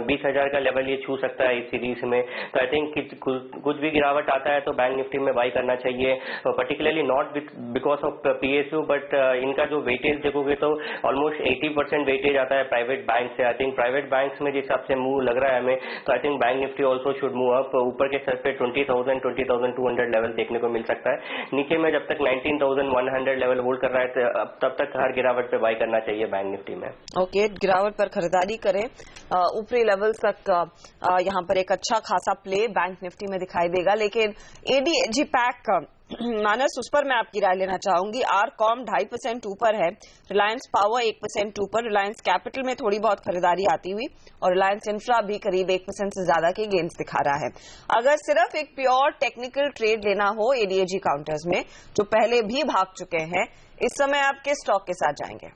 20,000 का लेवल ये छू सकता है इस सीरीज में। तो आई थिंक कुछ भी गिरावट आता है तो बैंक निफ्टी में बाई करना चाहिए, particularly not because of PSU, but इनका जो वेटेज देखोगे तो ऑलमोस्ट 80% वेटेज आता है प्राइवेट बैंक से। आई थिंक प्राइवेट बैंक्स में जिस हिसाब से मूव लग रहा है हमें, तो I think bank Nifty also should move up. ऊपर के स्तर पे 20,000 2200 लेवल देखने को मिल सकता है। नीचे में जब तक 19,100 लेवल होल्ड कर रहा है तब तक हर गिरावट पे बाई करना चाहिए बैंक निफ्टी में। ओके, गिरावट पर खरीदारी करें। ऊपरी लेवल तक यहाँ पर एक अच्छा खासा प्ले बैंक निफ्टी में दिखाई देगा, लेकिन ADAG पैक मानस उस पर मैं आपकी राय लेना चाहूंगी। आरकॉम 2.5% ऊपर है, रिलायंस पावर 1% ऊपर, रिलायंस कैपिटल में थोड़ी बहुत खरीदारी आती हुई और रिलायंस इंफ्रा भी करीब 1% से ज्यादा के गेन्स दिखा रहा है। अगर सिर्फ एक प्योर टेक्निकल ट्रेड लेना हो ADAG काउंटर्स में जो पहले भी भाग चुके हैं, इस समय आप किस स्टॉक के साथ जाएंगे?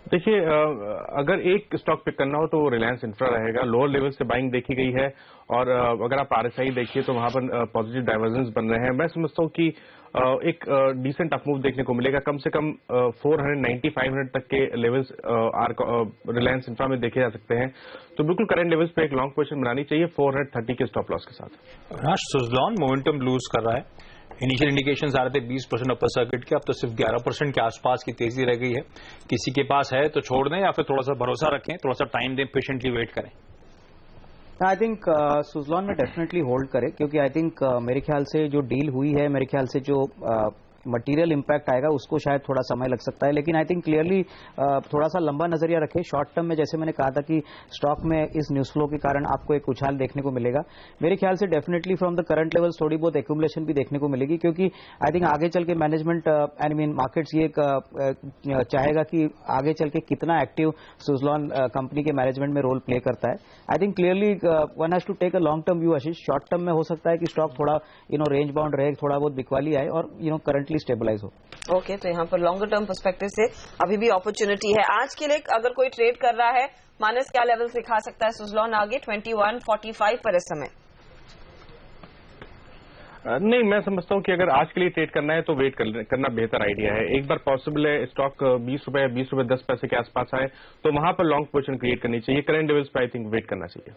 देखिए, अगर एक स्टॉक पिक करना हो तो रिलायंस इंफ्रा रहेगा। लोअर लेवल से बाइंग देखी गई है और अगर आप RSI देखिए तो वहां पर पॉजिटिव डाइवर्जेंस बन रहे हैं। मैं समझता हूं कि एक डिसेंट अप मूव देखने को मिलेगा, कम से कम 490-500 तक के लेवल्स रिलायंस इंफ्रा में देखे जा सकते हैं। तो बिल्कुल करंट लेवल्स पे एक लॉन्ग पोजीशन बनानी चाहिए 430 के स्टॉप लॉस के साथ। सुज़लॉन मोमेंटम लूज कर रहा है। इनिशियल इंडिकेशंस आ रहे थे 20% अपर सर्किट के, अब तो सिर्फ 11% के आसपास की तेजी रह गई है। किसी के पास है तो छोड़ दें या फिर थोड़ा सा भरोसा रखें, थोड़ा सा टाइम दें, पेशेंटली वेट करें। आई थिंक सुज़लॉन में डेफिनेटली होल्ड करें, क्योंकि आई थिंक मेरे ख्याल से जो डील हुई है, मेरे ख्याल से जो मटेरियल इंपैक्ट आएगा उसको शायद थोड़ा समय लग सकता है, लेकिन आई थिंक क्लियरली थोड़ा सा लंबा नजरिया रखें। शॉर्ट टर्म में जैसे मैंने कहा था कि स्टॉक में इस न्यूज फ्लो के कारण आपको एक उछाल देखने को मिलेगा। मेरे ख्याल से definitely from the current levels थोड़ी बहुत एक्यूमुलेशन भी देखने को मिलेगी, क्योंकि आई थिंक आगे चल के मैनेजमेंट आई मीन मार्केट्स ये चाहेगा कि आगे चल के कितना एक्टिव सुज़लॉन कंपनी के मैनेजमेंट में रोल प्ले करता है। I think clearly one has to take a long term view Ashish. Short term में हो सकता है कि स्टॉक थोड़ा रेंज बाउंड रहे, थोड़ा बहुत बिकवाली आए और करंट स्टेबलाइज हो। ओके, तो यहाँ पर लॉन्गर टर्म पर्सपेक्टिव से अभी भी अपॉर्चुनिटी है। आज के लिए अगर कोई ट्रेड कर रहा है, मानस क्या लेवल दिखा सकता है सुज़लॉन आगे? 2145 पर इस समय। नहीं, मैं समझता हूं कि अगर आज के लिए ट्रेड करना है तो वेट करना बेहतर आइडिया है। एक बार पॉसिबल है स्टॉक 20 रुपए 10 पैसे के आसपास आए तो वहां पर लॉन्ग पोजीशन क्रिएट करनी चाहिए। करंट लेवल्स पर आई थिंक वेट करना चाहिए।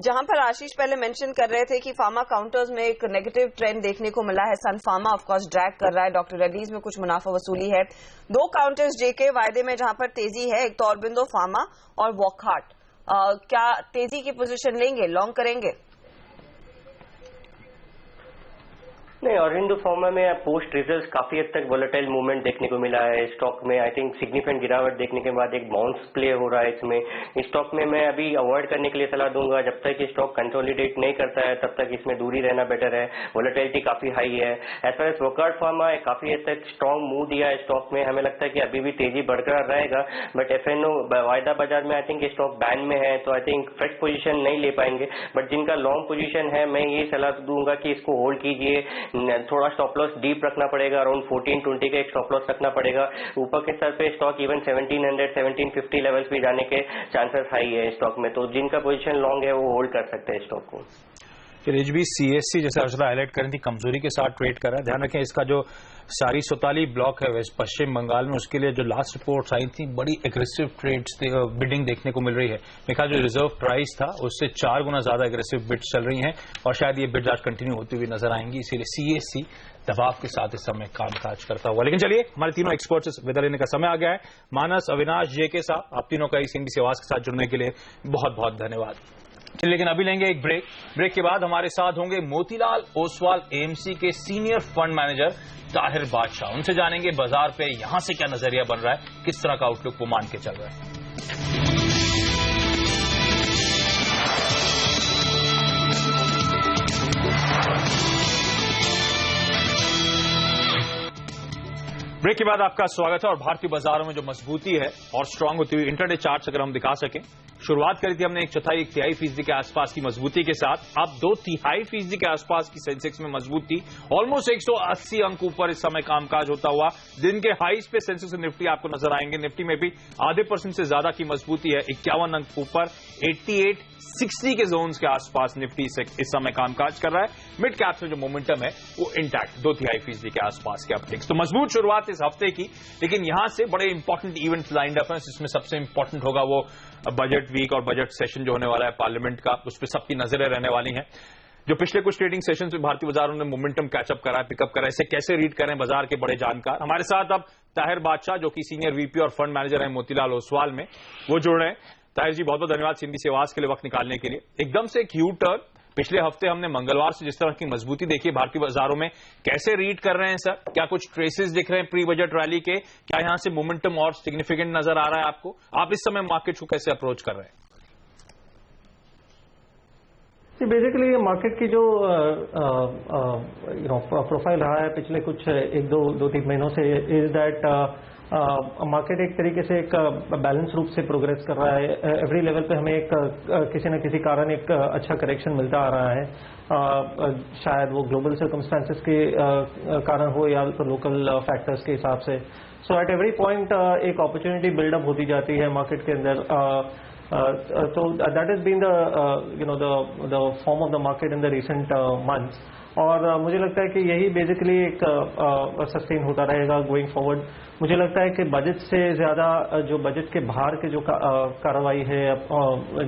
जहां पर आशीष पहले मेंशन कर रहे थे कि फार्मा काउंटर्स में एक नेगेटिव ट्रेंड देखने को मिला है, सन फार्मा ऑफ कोर्स ड्रैग कर रहा है, डॉक्टर रेड्डीज में कुछ मुनाफा वसूली है। दो काउंटर्स जेके वायदे में जहां पर तेजी है, एक तो ऑरबिंदो फार्मा और वॉकहार्ट। क्या तेजी की पोजीशन लेंगे, लॉन्ग करेंगे? नहीं, ऑरबिंदो फार्मा में पोस्ट रिजल्ट्स काफी हद तक वोलेटाइल मूवमेंट देखने को मिला है। स्टॉक में आई थिंक सिग्निफिकेंट गिरावट देखने के बाद एक बाउंस प्ले हो रहा है इसमें। इस स्टॉक में मैं अभी अवॉइड करने के लिए सलाह दूंगा। जब तक ये स्टॉक कंसोलिडेट नहीं करता है तब तक इसमें दूरी रहना बेटर है। वोलेटिलिटी काफी हाई है। As far as Wockhardt Pharma काफी हद तक स्ट्रॉन्ग मूव दिया है स्टॉक में। हमें लगता है कि अभी भी तेजी बरकरार रहेगा, बट FNO वायदा बाजार में आई थिंक ये स्टॉक बैन में है, तो आई थिंक फ्रेश पोजीशन नहीं ले पाएंगे। बट जिनका लॉन्ग पोजीशन है, मैं ये सलाह दूंगा कि इसको होल्ड कीजिए। थोड़ा स्टॉप लॉस डीप रखना पड़ेगा, अराउंड 1420 का एक स्टॉप लॉस रखना पड़ेगा। ऊपर के स्तर पे स्टॉक इवन 1700 1750 लेवल्स भी जाने के चांसेस हाई है स्टॉक में, तो जिनका पोजीशन लॉन्ग है वो होल्ड कर सकते हैं स्टॉक को। फिर HB CSC जैसे अर्शदा हाईलाइट करी थी, कमजोरी के साथ ट्रेड कर रहा है। ध्यान रखें इसका जो सारी सोताली ब्लॉक है वेस्ट पश्चिम बंगाल में, उसके लिए जो लास्ट रिपोर्ट्स आई थी बड़ी एग्रेसिव ट्रेड्स बिडिंग देखने को मिल रही है। मेरा जो रिजर्व प्राइस था उससे 4 गुना ज्यादा एग्रेसिव बिड्स चल रही हैं और शायद ये बिड्स आज कंटिन्यू होती हुई नजर आएंगी। इसीलिए CSC दबाव के साथ इस समय कामकाज करता हुआ। लेकिन चलिए, हमारे तीनों एक्सपर्ट्स से विदा लेने का समय आ गया है। मानस, अविनाश, JK साहब, आप तीनों का इस CNBC आवाज के साथ जुड़ने के लिए बहुत बहुत धन्यवाद। लेकिन अभी लेंगे एक ब्रेक के बाद हमारे साथ होंगे मोतीलाल ओसवाल AMC के सीनियर फंड मैनेजर ताहिर बादशाह। उनसे जानेंगे बाजार पे यहां से क्या नजरिया बन रहा है, किस तरह का आउटलुक वो मान के चल रहा है। ब्रेक के बाद आपका स्वागत है। और भारतीय बाजारों में जो मजबूती है और स्ट्रांग होती हुई इंटरडे चार्ट्स अगर हम दिखा सकें, शुरुआत करी थी हमने 1/4-1/3% के आसपास की मजबूती के साथ, अब 2/3% के आसपास की सेंसेक्स में मजबूती, ऑलमोस्ट 180 अंक ऊपर इस समय कामकाज होता हुआ। दिन के हाईज पे सेंसेक्स और निफ्टी आपको नजर आएंगे। निफ्टी में भी ½ % से ज्यादा की मजबूती है, 51 अंक ऊपर, 8860 के जोन्स के आसपास निफ्टी इस समय कामकाज कर रहा है। मिड कैप्स में जो मोमेंटम है वो इंटैक्ट, 2/3% के आसपास के अपटिक्स। तो मजबूत शुरुआत इस हफ्ते की, लेकिन यहां से बड़े इंपॉर्टेंट इवेंट लाइंड अप है, जिसमें सबसे इंपॉर्टेंट होगा वो बजट वीक और बजट सेशन जो होने वाला है पार्लियामेंट का, उस पर सबकी नजरें रहने वाली हैं। जो पिछले कुछ ट्रेडिंग सेशंस में भारतीय बाजारों ने मोमेंटम कैचअप करा है, पिकअप करा है, इसे कैसे रीड करें बाजार के बड़े जानकार हमारे साथ अब ताहिर बादशाह, जो कि सीनियर वीपी और फंड मैनेजर हैं मोतीलाल ओसवाल में, वो जुड़ रहे हैं। ताहिर जी, बहुत बहुत धन्यवाद सिंधी से आवाज के लिए वक्त निकालने के लिए। एकदम से एक यू टर्न, पिछले हफ्ते हमने मंगलवार से जिस तरह की मजबूती देखी भारतीय बाजारों में, कैसे रीड कर रहे हैं सर? क्या कुछ ट्रेसेस दिख रहे हैं प्री बजट रैली के? क्या यहां से मोमेंटम और सिग्निफिकेंट नजर आ रहा है आपको? आप इस समय मार्केट को कैसे अप्रोच कर रहे हैं? बेसिकली मार्केट की जो प्रोफाइल रहा है पिछले कुछ 1-2-3 महीनों से, इज दैट मार्केट एक तरीके से एक बैलेंस रूप से प्रोग्रेस कर रहा है। एवरी लेवल पे हमें एक किसी न किसी कारण एक अच्छा करेक्शन मिलता आ रहा है। शायद वो ग्लोबल सर्कमस्टेंसेस के कारण हो या तो लोकल फैक्टर्स के हिसाब से। सो एट एवरी पॉइंट एक अपॉर्चुनिटी बिल्डअप होती जाती है मार्केट के अंदर। So that has been the form of the market in the recent months, और मुझे लगता है कि यही बेसिकली एक सस्टेन होता रहेगा गोइंग फॉरवर्ड। मुझे लगता है कि बजट से ज्यादा जो बजट के बाहर के जो कार्रवाई है,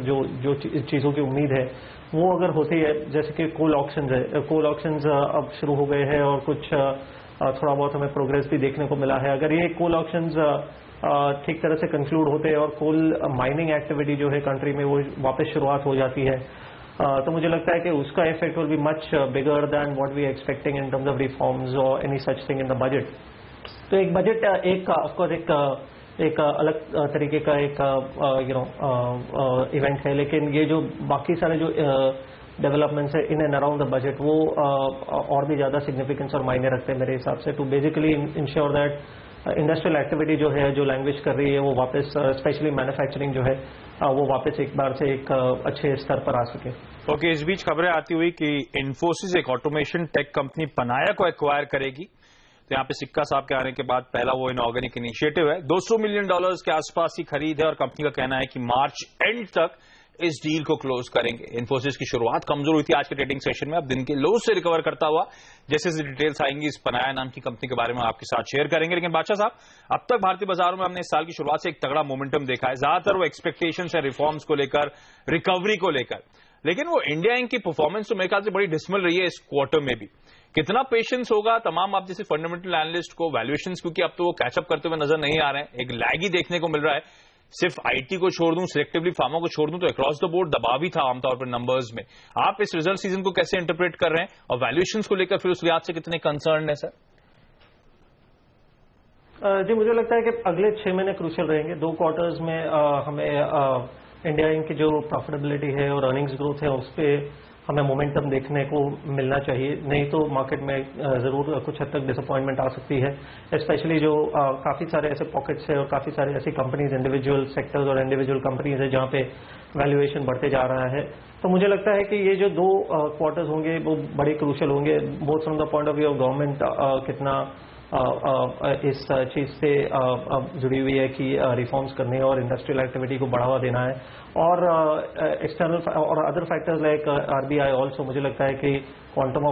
जो चीजों की उम्मीद है, वो अगर होती है, जैसे कि कोल ऑक्शंस है, कोल ऑक्शंस अब शुरू हो गए हैं और कुछ थोड़ा बहुत हमें प्रोग्रेस भी देखने को मिला है। अगर ये कोल ऑक्शंस ठीक तरह से कंक्लूड होते हैं और कोल माइनिंग एक्टिविटी जो है कंट्री में वो वापस शुरुआत हो जाती है, तो मुझे लगता है कि उसका effect will be much bigger than what we expecting in terms of reforms और any such thing in the budget. तो एक बजट एक ऑफकोर्स एक अलग तरीके का एक इवेंट है, लेकिन ये जो बाकी सारे जो डेवलपमेंट्स है in and around the budget, वो और भी ज्यादा सिग्निफिकेंस और मायने रखते हैं मेरे हिसाब से, to basically ensure that industrial activity जो है, जो लैंग्वेज कर रही है, वो वापस स्पेशली मैन्युफैक्चरिंग जो है वो वापस एक बार से एक अच्छे स्तर पर आ सके। ओके, इस बीच खबरें आती हुई कि इन्फोसिस एक ऑटोमेशन टेक कंपनी पनाया को एक्वायर करेगी। तो यहाँ पे सिक्का साहब के आने के बाद पहला वो इनऑर्गेनिक इनिशिएटिव है। $200 मिलियन के आसपास की खरीद है और कंपनी का कहना है कि मार्च एंड तक इस डील को क्लोज करेंगे। इन्फोसिस की शुरुआत कमजोर हुई थी आज के ट्रेडिंग सेशन में, अब दिन के लो से रिकवर करता हुआ जैसे जैसे डिटेल्स आएंगी इस पनाया नाम की कंपनी के बारे में आपके साथ शेयर करेंगे। लेकिन बादशाह साहब, अब तक भारतीय बाजारों में हमने इस साल की शुरुआत से एक तगड़ा मोमेंटम देखा है, ज्यादातर वो एक्सपेक्टेशंस है रिफॉर्म्स को लेकर, रिकवरी को लेकर, लेकिन वो इंडिया इंक की परफॉर्मेंस तो मेरे ख्याल से बड़ी डिसमल रही है इस क्वार्टर में भी। कितना पेशेंस होगा तमाम आप जैसे फंडामेंटल एनालिस्ट को वैल्यूएशंस, क्योंकि अब तो वो कैचअप करते हुए नजर नहीं आ रहे हैं, एक लैग ही देखने को मिल रहा है। सिर्फ आईटी को छोड़ दूं, सिलेक्टिवली फार्मा को छोड़ दूं तो अक्रॉस द बोर्ड दबाव भी था आमतौर पर नंबर्स में। आप इस रिजल्ट सीजन को कैसे इंटरप्रेट कर रहे हैं और वैल्यूएशंस को लेकर फिर उस लिहाज से कितने कंसर्न है सर? जी, मुझे लगता है कि अगले 6 महीने क्रूशियल रहेंगे। 2 क्वार्टर्स में हमें इंडिया इंक की जो प्रॉफिटेबिलिटी है और अर्निंग्स ग्रोथ है, उस पर हमें मोमेंटम देखने को मिलना चाहिए, नहीं तो मार्केट में जरूर कुछ हद तक डिसअपॉइंटमेंट आ सकती है। स्पेशली जो काफी सारे ऐसे पॉकेट्स है और काफी सारी ऐसी कंपनीज, इंडिविजुअल सेक्टर्स और इंडिविजुअल कंपनीज है जहां पे वैल्यूएशन बढ़ते जा रहा है। तो मुझे लगता है कि ये जो 2 क्वार्टर्स होंगे वो बड़े क्रूशियल होंगे, both from the point of view of government कितना इस चीज से जुड़ी हुई है कि रिफॉर्म्स करने और इंडस्ट्रियल एक्टिविटी को बढ़ावा देना है, और एक्सटर्नल और other factors like RBI also. मुझे लगता है कि quantum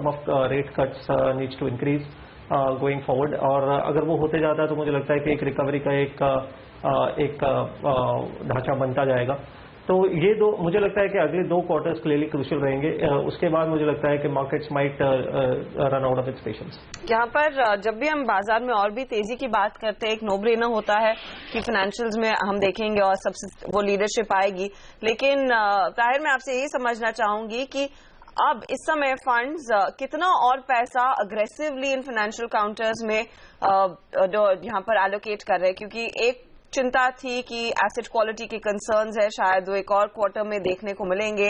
of rate cuts needs to increase going forward, और अगर वो होते जाता है तो मुझे लगता है कि एक रिकवरी का एक ढांचा बनता जाएगा। तो ये मुझे लगता है कि अगले 2 क्वार्टर्स क्लियरली क्रूशियल रहेंगे। उसके बाद मुझे लगता है कि markets might run out of its patience. यहाँ पर जब भी हम बाजार में और भी तेजी की बात करते हैं, एक नो ब्रेनर होता है कि फाइनेंशियल्स में हम देखेंगे और सबसे वो लीडरशिप आएगी। लेकिन ताहिर, मैं आपसे यही समझना चाहूंगी कि अब इस समय फंड्स कितना और पैसा अग्रेसिवली इन फाइनेंशियल काउंटर्स में यहाँ पर एलोकेट कर रहे हैं, क्योंकि एक चिंता थी कि एसेट क्वालिटी के कंसर्न्स है, शायद वो एक और क्वार्टर में देखने को मिलेंगे।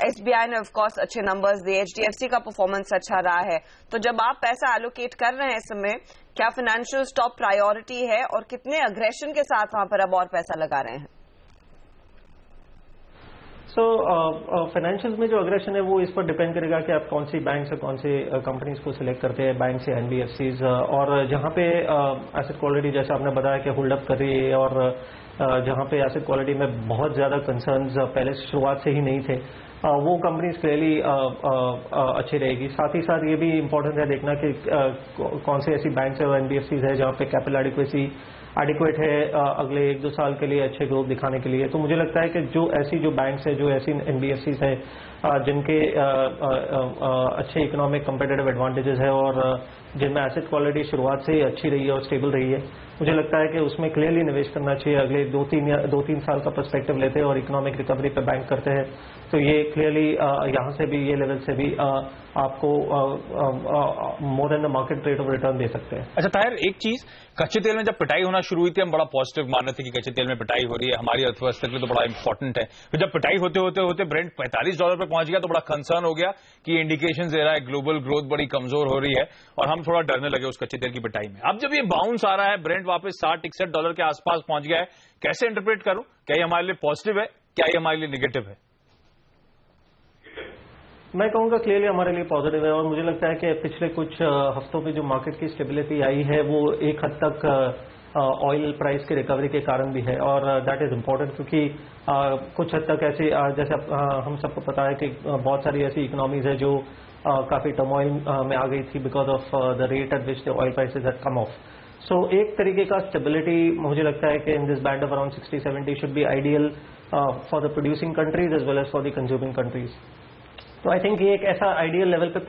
एसबीआई ने ऑफ कोर्स अच्छे नंबर्स दिए, एचडीएफसी का परफॉर्मेंस अच्छा रहा है। तो जब आप पैसा एलोकेट कर रहे हैं इस समय, क्या फाइनेंशियल टॉप प्रायोरिटी है और कितने अग्रेशन के साथ वहां पर अब और पैसा लगा रहे हैं? सो फाइनेंशियल्स में जो अग्रेशन है वो इस पर डिपेंड करेगा कि आप कौन सी बैंक से कौन सी कंपनीज को सिलेक्ट करते हैं, बैंक से एनबीएफसीज, और जहां पे एसेट क्वालिटी जैसे आपने बताया कि होल्ड अप कर रही है और जहां पे एसेट क्वालिटी में बहुत ज्यादा कंसर्न्स पहले शुरुआत से ही नहीं थे, वो कंपनीज क्लियरली अच्छी रहेगी। साथ ही साथ ये भी इम्पोर्टेंट है देखना कि कौन सी ऐसी बैंक्स और एनबीएफसीज है जहां पे कैपिटल एडिक्वेसी एडिक्वेट है अगले 1-2 साल के लिए अच्छे ग्रोथ दिखाने के लिए। तो मुझे लगता है कि जो बैंक्स है, जो ऐसी एनबीएफसीज है जिनके अच्छे इकोनॉमिक कंपेटिटिव एडवांटेजेस है और जिनमें एसेट क्वालिटी शुरुआत से ही अच्छी रही है और स्टेबल रही है, मुझे लगता है कि उसमें क्लियरली निवेश करना चाहिए। अगले 2-3 साल का पर्सपेक्टिव लेते हैं और इकोनॉमिक रिकवरी पे बैंक करते हैं, तो ये क्लियरली यहाँ से भी, ये लेवल से भी आपको more than the market rate of return दे सकते हैं। अच्छा ताहिर, एक चीज, कच्चे तेल में जब पिटाई होना शुरू हुई थी हम बड़ा पॉजिटिव मान रहे थे कि कच्चे तेल में पिटाई हो रही है, हमारी अर्थव्यवस्था के लिए तो बड़ा इंपॉर्टेंट है। फिर जब पिटाई होते ब्रेंट $45 पे पहुंच गया तो बड़ा कंसर्न हो गया कि इंडिकेशन दे रहा है ग्लोबल ग्रोथ बड़ी कमजोर हो रही है और हम थोड़ा डरने लगे उस कच्चे तेल की पिटाई में। अब जब ये बाउंस आ रहा है, ब्रेंट वापस $60-61 के आसपास पहुंच गया है, कैसे इंटरप्रेट करूं? क्या ये हमारे लिए पॉजिटिव है, क्या ये हमारे लिए निगेटिव है? मैं कहूँगा क्लियरली हमारे लिए पॉजिटिव है और मुझे लगता है कि पिछले कुछ हफ्तों में जो मार्केट की स्टेबिलिटी आई है वो एक हद तक ऑयल प्राइस की रिकवरी के कारण भी है और दैट इज इम्पोर्टेंट, क्योंकि कुछ हद तक ऐसे जैसे हम सबको पता है कि बहुत सारी ऐसी इकोनॉमीज है जो काफी टर्मोइल में आ गई थी because of the rate at which the oil prices had come off. So एक तरीके का स्टेबिलिटी मुझे लगता है कि in this band of around 60-70 should be ideal for the producing countries as well as for the consuming countries. तो I think ये एक ऐसा आइडियल लेवल पे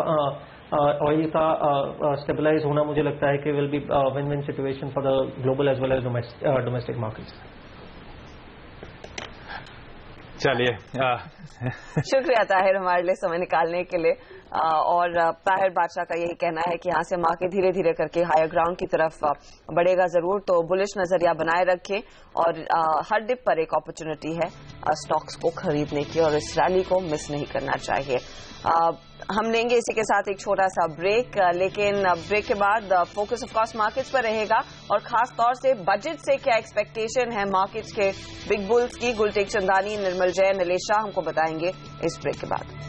ऑयल का स्टेबलाइज होना मुझे लगता है कि will be win win situation for the global as well as domestic markets. चलिए शुक्रिया ताहिर हमारे लिए समय निकालने के लिए। और ताहिर बादशाह का यही कहना है कि यहाँ से मार्केट धीरे धीरे करके हायर ग्राउंड की तरफ बढ़ेगा जरूर, तो बुलिश नजरिया बनाए रखें और हर डिप पर एक अपॉर्चुनिटी है स्टॉक्स को खरीदने की और इस रैली को मिस नहीं करना चाहिए। हम लेंगे इसी के साथ एक छोटा सा ब्रेक, लेकिन ब्रेक के बाद फोकस ऑफ कोर्स मार्केट्स पर रहेगा और खास तौर से बजट से क्या एक्सपेक्टेशन है मार्केट्स के बिग बुल्स की। गुलटेक चंदानी, निर्मल जैन, नीलेश शाह हमको बताएंगे इस ब्रेक के बाद।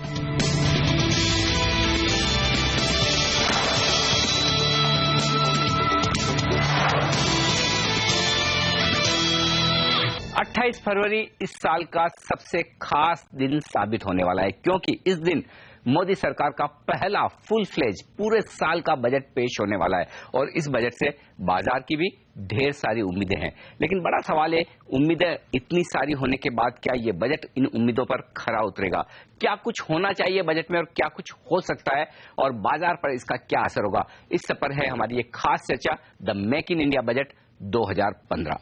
28 फरवरी इस साल का सबसे खास दिन साबित होने वाला है, क्योंकि इस दिन मोदी सरकार का पहला फुल फ्लेज पूरे साल का बजट पेश होने वाला है और इस बजट से बाजार की भी ढेर सारी उम्मीदें हैं। लेकिन बड़ा सवाल है, उम्मीदें इतनी सारी होने के बाद क्या ये बजट इन उम्मीदों पर खरा उतरेगा? क्या कुछ होना चाहिए बजट में और क्या कुछ हो सकता है और बाजार पर इसका क्या असर होगा? इस पर है हमारी एक खास चर्चा, the make in India budget 2015।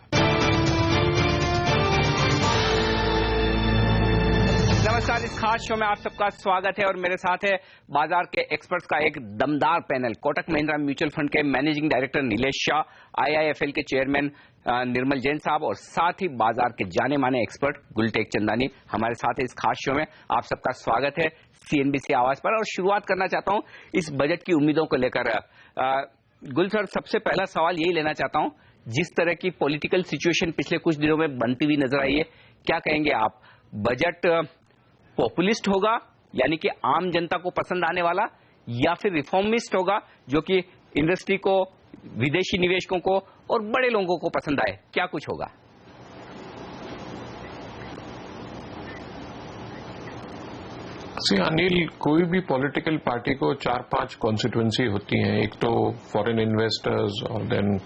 नमस्कार, इस खास शो में आप सबका स्वागत है और मेरे साथ है बाजार के एक्सपर्ट्स का एक दमदार panel. Kotak Mahindra mutual fund के managing director Nilesh Shah, IIFL के चेयरमैन निर्मल जैन साहब और साथ ही बाजार के जाने माने एक्सपर्ट गुलटेक चंदानी हमारे साथ है इस खास शो में। आप सबका स्वागत है CNBC आवाज पर और शुरुआत करना चाहता हूं इस बजट की उम्मीदों को लेकर। गुल सर, सबसे पहला सवाल यही लेना चाहता हूं, जिस तरह की पॉलिटिकल सिचुएशन पिछले कुछ दिनों में बनती हुई नजर आई है, क्या कहेंगे आप? बजट पॉपुलिस्ट होगा यानी कि आम जनता को पसंद आने वाला, या फिर रिफॉर्मिस्ट होगा जो कि इंडस्ट्री को, विदेशी निवेशकों को और बड़े लोगों को पसंद आए? क्या कुछ होगा? अनिल, कोई भी पॉलिटिकल पार्टी को 4-5 कॉन्स्टिट्यूएंसी होती हैं। एक तो फॉरेन इन्वेस्टर्स और then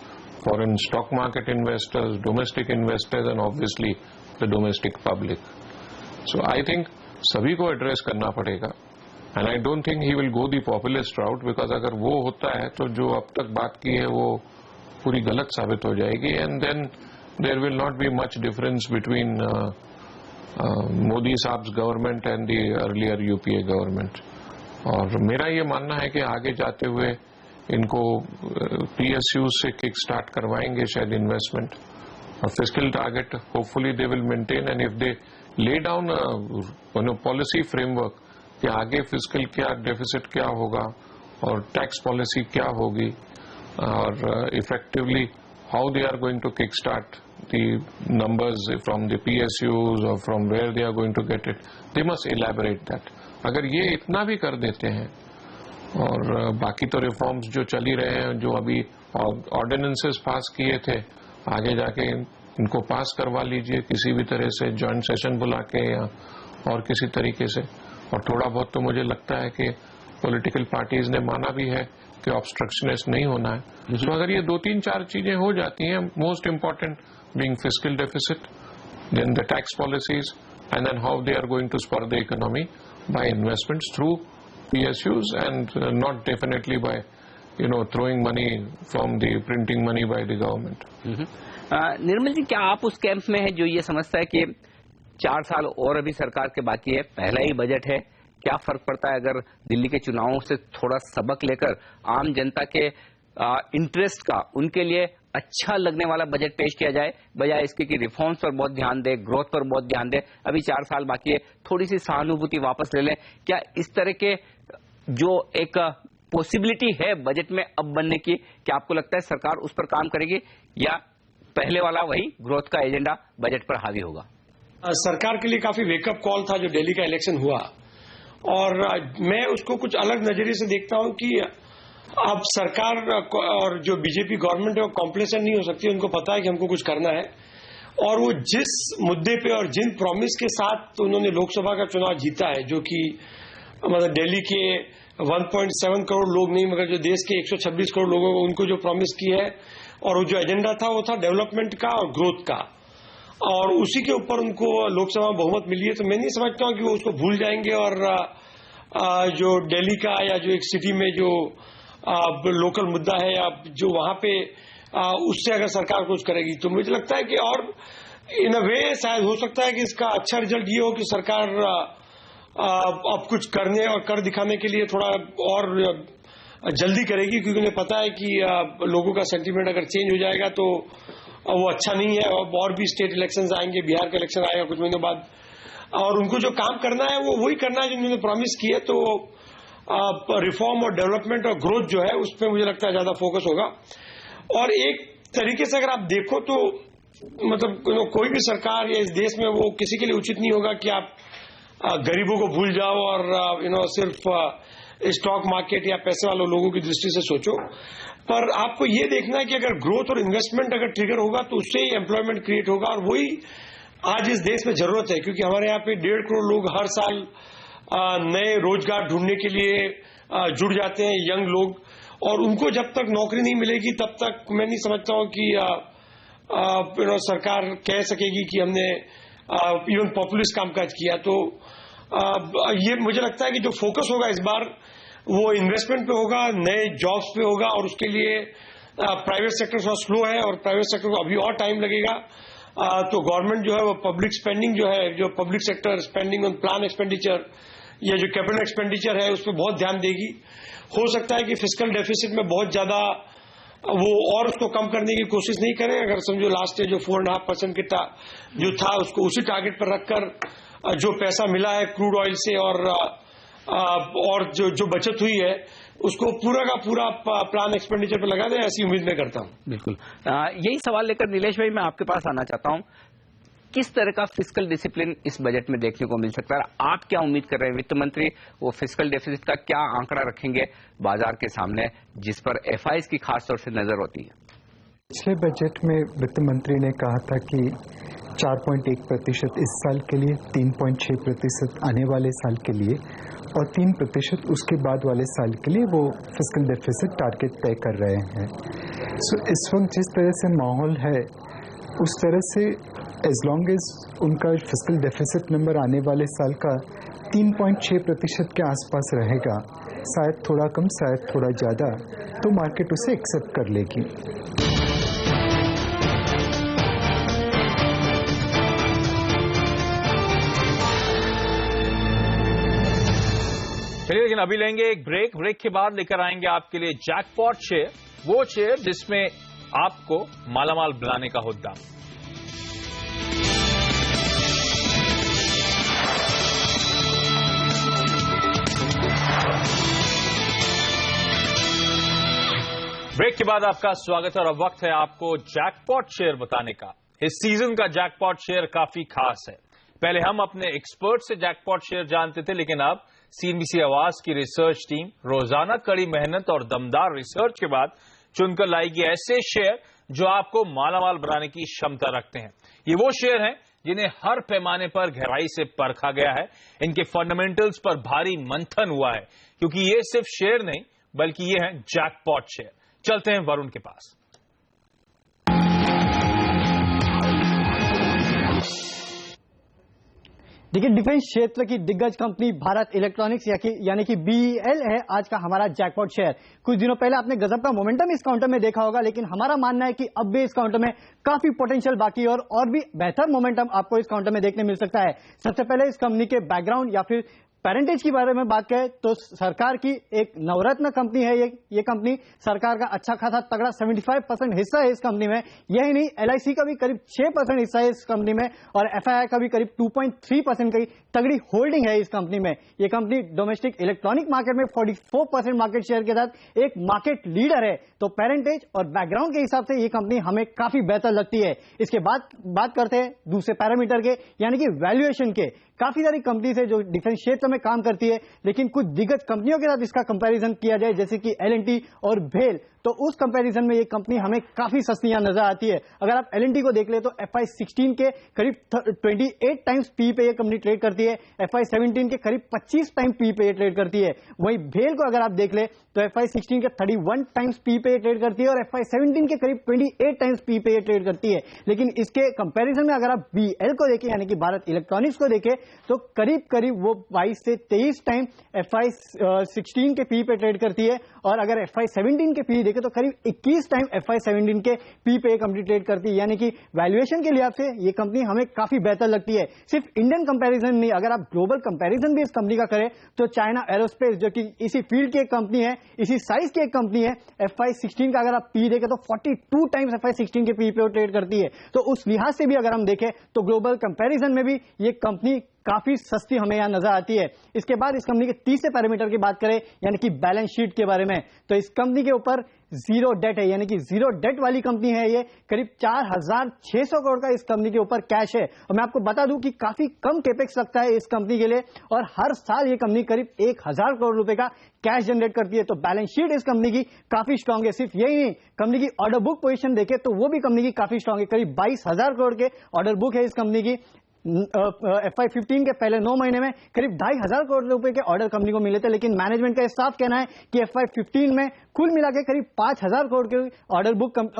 foreign stock market investors, domestic investors and obviously the domestic public. So I think सभी को एड्रेस करना पड़ेगा and I don't think he will go the populist route, because अगर वो होता है तो जो अब तक बात की है वो पूरी गलत साबित हो जाएगी and then there will not be much difference between Modi साहब government and the earlier UPA government. और मेरा ये मानना है कि आगे जाते हुए इनको PSU से किक स्टार्ट करवाएंगे शायद इन्वेस्टमेंट और fiscal target hopefully they will maintain and if they lay down policy framework कि आगे फिस्कल क्या, डेफिसिट क्या होगा और टैक्स पॉलिसी क्या होगी और effectively how they are going to kick start the numbers from the PSUs or from where they are going to get it. They must elaborate that. अगर ये इतना भी कर देते हैं और बाकी तो रिफॉर्म्स जो चल ही रहे हैं, जो अभी ऑर्डिनेंसेस पास किए थे, आगे जाके इनको पास करवा लीजिए किसी भी तरह से, जॉइंट सेशन बुला के या और किसी तरीके से। और थोड़ा बहुत तो मुझे लगता है कि पॉलिटिकल पार्टीज ने माना भी है कि ऑब्स्ट्रक्शनिस्ट नहीं होना है। तो अगर ये 2-3-4 चीजें हो जाती हैं, most important being fiscal deficit, then the tax policies, and then how they are going to spur the economy by investments through PSUs and not definitely by throwing money from the printing money by the government. निर्मल जी, क्या आप उस camp में है जो ये समझता है कि 4 साल और अभी सरकार के बाकी है, पहला ही बजट है, क्या फर्क पड़ता है अगर दिल्ली के चुनावों से थोड़ा सबक लेकर आम जनता के इंटरेस्ट का, उनके लिए अच्छा लगने वाला बजट पेश किया जाए, बजाय इसके कि रिफॉर्म्स पर बहुत ध्यान दे, ग्रोथ पर बहुत ध्यान दे, अभी 4 साल बाकी है, थोड़ी सी सहानुभूति वापस ले लें? क्या इस तरह के जो एक पॉसिबिलिटी है बजट में अब बनने की, क्या आपको लगता है सरकार उस पर काम करेगी, या पहले वाला वही ग्रोथ का एजेंडा बजट पर हावी होगा? सरकार के लिए काफी वेकअप कॉल था जो दिल्ली का इलेक्शन हुआ, और मैं उसको कुछ अलग नजरिए से देखता हूं कि अब सरकार और जो बीजेपी गवर्नमेंट है वो कॉम्प्लेसेंट नहीं हो सकती। उनको पता है कि हमको कुछ करना है, और वो जिस मुद्दे पे और जिन प्रॉमिस के साथ उन्होंने लोकसभा का चुनाव जीता है, जो कि मतलब दिल्ली के 1.7 करोड़ लोग नहीं मगर जो देश के 126 करोड़ लोगों को उनको जो प्रॉमिस की है, और वो जो एजेंडा था वो था डेवलपमेंट का और ग्रोथ का, और उसी के ऊपर उनको लोकसभा में बहुमत मिली है। तो मैं नहीं समझता हूं कि वो उसको भूल जाएंगे और जो दिल्ली का या जो एक सिटी में जो लोकल मुद्दा है या जो वहां पे उससे अगर सरकार कुछ करेगी, तो मुझे लगता है कि और इन अ वे शायद हो सकता है कि इसका अच्छा रिजल्ट ये हो कि सरकार अब कुछ करने और कर दिखाने के लिए थोड़ा और जल्दी करेगी, क्योंकि उन्हें पता है कि लोगों का सेंटीमेंट अगर चेंज हो जाएगा तो वो अच्छा नहीं है। और भी स्टेट इलेक्शंस आएंगे, बिहार का इलेक्शन आएगा कुछ महीनों बाद, और उनको जो काम करना है वो वही करना है जो उन्होंने प्रॉमिस की है। तो रिफॉर्म और डेवलपमेंट और ग्रोथ जो है उस पर मुझे लगता है ज्यादा फोकस होगा। और एक तरीके से अगर आप देखो तो मतलब कोई भी सरकार या इस देश में वो किसी के लिए उचित नहीं होगा कि आप गरीबों को भूल जाओ और सिर्फ स्टॉक मार्केट या पैसे वालों लोगों की दृष्टि से सोचो। पर आपको ये देखना है कि अगर ग्रोथ और इन्वेस्टमेंट अगर ट्रिगर होगा तो उससे ही एम्प्लॉयमेंट क्रिएट होगा, और वही आज इस देश में जरूरत है, क्योंकि हमारे यहाँ पे 1.5 करोड़ लोग हर साल नए रोजगार ढूंढने के लिए जुड़ जाते हैं, यंग लोग, और उनको जब तक नौकरी नहीं मिलेगी तब तक मैं नहीं समझता हूं कि सरकार कह सकेगी कि हमने इवन पॉपुलिस्ट कामकाज किया। तो ये मुझे लगता है कि जो फोकस होगा इस बार वो इन्वेस्टमेंट पे होगा, नए जॉब्स पे होगा, और उसके लिए प्राइवेट सेक्टर थोड़ा स्लो है और प्राइवेट सेक्टर को अभी और टाइम लगेगा। तो गवर्नमेंट जो है वो पब्लिक स्पेंडिंग जो है, जो public sector spending on plan expenditure या जो कैपिटल एक्सपेंडिचर है उस पर बहुत ध्यान देगी। हो सकता है कि फिस्कल डेफिसिट में बहुत ज्यादा वो और उसको कम करने की कोशिश नहीं करें। अगर समझो लास्ट ईयर जो 4.5% के जो था उसको उसी टारगेट पर रखकर जो पैसा मिला है क्रूड ऑयल से और जो बचत हुई है उसको पूरा का पूरा प्लान एक्सपेंडिचर पे लगा दे, ऐसी उम्मीद मैं करता हूं। बिल्कुल, यही सवाल लेकर नीलेश भाई मैं आपके पास आना चाहता हूं, किस तरह का फिस्कल डिसिप्लिन इस बजट में देखने को मिल सकता है? आप क्या उम्मीद कर रहे हैं? वित्त मंत्री वो फिस्कल डेफिसिट का क्या आंकड़ा रखेंगे बाजार के सामने, जिस पर एफआईज की खास तौर से नजर होती है? पिछले बजट में वित्त मंत्री ने कहा था कि 4.1% इस साल के लिए, 3.6% आने वाले साल के लिए और 3% उसके बाद वाले साल के लिए वो फिस्कल डेफिसिट टारगेट तय कर रहे हैं। सो इस वक्त जिस तरह से माहौल है उस तरह से एज लॉन्ग एज उनका फिस्कल डेफिसिट नंबर आने वाले साल का 3.6% के आसपास रहेगा, शायद थोड़ा कम शायद थोड़ा ज़्यादा, तो मार्केट उसे एक्सेप्ट कर लेगी। चलिए, लेकिन अभी लेंगे एक ब्रेक के बाद लेकर आएंगे आपके लिए जैकपॉट शेयर, वो शेयर जिसमें आपको मालामाल बनाने का होता। ब्रेक के बाद आपका स्वागत है और अब वक्त है आपको जैकपॉट शेयर बताने का। इस सीजन का जैकपॉट शेयर काफी खास है। पहले हम अपने एक्सपर्ट से जैकपॉट शेयर जानते थे, लेकिन अब सीएनबीसी आवाज की रिसर्च टीम रोजाना कड़ी मेहनत और दमदार रिसर्च के बाद चुनकर लाएगी ऐसे शेयर जो आपको मालामाल बनाने की क्षमता रखते हैं। ये वो शेयर हैं जिन्हें हर पैमाने पर गहराई से परखा गया है। इनके फंडामेंटल्स पर भारी मंथन हुआ है, क्योंकि ये सिर्फ शेयर नहीं बल्कि ये हैं जैकपॉट शेयर। चलते हैं वरुण के पास। देखिए, डिफेंस क्षेत्र की दिग्गज कंपनी भारत इलेक्ट्रॉनिक्स यानी कि बीईएल है आज का हमारा जैकपॉट शेयर। कुछ दिनों पहले आपने गजब का मोमेंटम इस काउंटर में देखा होगा, लेकिन हमारा मानना है कि अब भी इस काउंटर में काफी पोटेंशियल बाकी है और भी बेहतर मोमेंटम आपको इस काउंटर में देखने मिल सकता है। सबसे पहले इस कंपनी के बैकग्राउंड या फिर पेरेंटेज के बारे में बात करें तो सरकार की एक नवरत्न कंपनी है ये कंपनी। सरकार का अच्छा खासा तगड़ा 75% हिस्सा है इस कंपनी में। यही नहीं, एलआईसी का भी करीब 6% हिस्सा है इस कंपनी में और एफआईआई का भी करीब 2.3% की तगड़ी होल्डिंग है इस कंपनी में। ये कंपनी डोमेस्टिक इलेक्ट्रॉनिक मार्केट में 44% मार्केट शेयर के साथ एक मार्केट लीडर है। तो पेरेंटेज और बैकग्राउंड के हिसाब से ये कंपनी हमें काफी बेहतर लगती है। इसके बाद बात करते हैं दूसरे पैरामीटर के, यानी कि वैल्यूएशन के। काफी सारी कंपनीज है जो डिफेंस क्षेत्र में काम करती है, लेकिन कुछ दिग्गज कंपनियों के साथ इसका कंपैरिजन किया जाए जैसे कि एल&टी और भेल, तो उस कंपैरिजन में ये कंपनी हमें काफी सस्ती नजर आती है। अगर आप एल&टी को देख ले तो FY16 के करीब 28 टाइम्स पी पे ये कंपनी ट्रेड करती है, FY17 के करीब 25 टाइम पी पे ये ट्रेड करती है। वहीं भेल को अगर आप देख ले तो FY16 के 31 टाइम्स पी पे ये ट्रेड करती है और FY17 के करीब 28 टाइम्स पी पे ये ट्रेड करती है। लेकिन इसके कंपैरिजन में अगर आप बीएल को देखें यानी कि भारत इलेक्ट्रॉनिक्स को देखें तो करीब करीब वो 22 से 23 टाइम FY16 के पी पे ट्रेड करती है और अगर FY17 के पी देखें तो करीब 21 टाइम FY17 के पी पे कंपनी ट्रेड करती है। यानी कि वैल्यूएशन के लिहाज से ये कंपनी हमें काफी बेहतर लगती है। सिर्फ इंडियन कंपैरिजन नहीं, अगर आप ग्लोबल कंपैरिजन भी इस कंपनी का करें तो चाइना एरोस्पेस जो कि इसी फील्ड की एक कंपनी है, इसी साइज की एक कंपनी है, FY16 का अगर आप पी देखें तो 42 टाइम्स FY16 के पी पे ट्रेड करती है। तो उस लिहाज से भी अगर हम देखें तो ग्लोबल कंपैरिजन में भी ये कंपनी काफी सस्ती हमें यहां नजर आती है। इसके बाद इस कंपनी के तीसरे पैरामीटर की बात करें यानी कि बैलेंस शीट के बारे में, तो इस कंपनी के ऊपर जीरो डेट है, यानी कि जीरो डेट वाली कंपनी है ये। करीब 4600 करोड़ का इस कंपनी के ऊपर कैश है और मैं आपको बता दूं कि काफी कम कैपेक्स लगता है इस कंपनी के लिए और हर साल ये कंपनी करीब 1000 करोड़ रुपए का कैश जनरेट करती है। तो बैलेंस शीट इस कंपनी की काफी स्ट्रांग है। सिर्फ यही नहीं, कंपनी की ऑर्डर बुक पोजीशन देखें तो वो भी कंपनी की काफी स्ट्रांग है। करीब 22,000 करोड़ के ऑर्डर बुक है इस कंपनी की। FY15 के पहले 9 महीने में करीब 2,500 करोड़ रुपए के ऑर्डर कंपनी को मिले थे, लेकिन मैनेजमेंट का साफ कहना है कि FY15 में कुल मिला के करीब 5,000 करोड़ के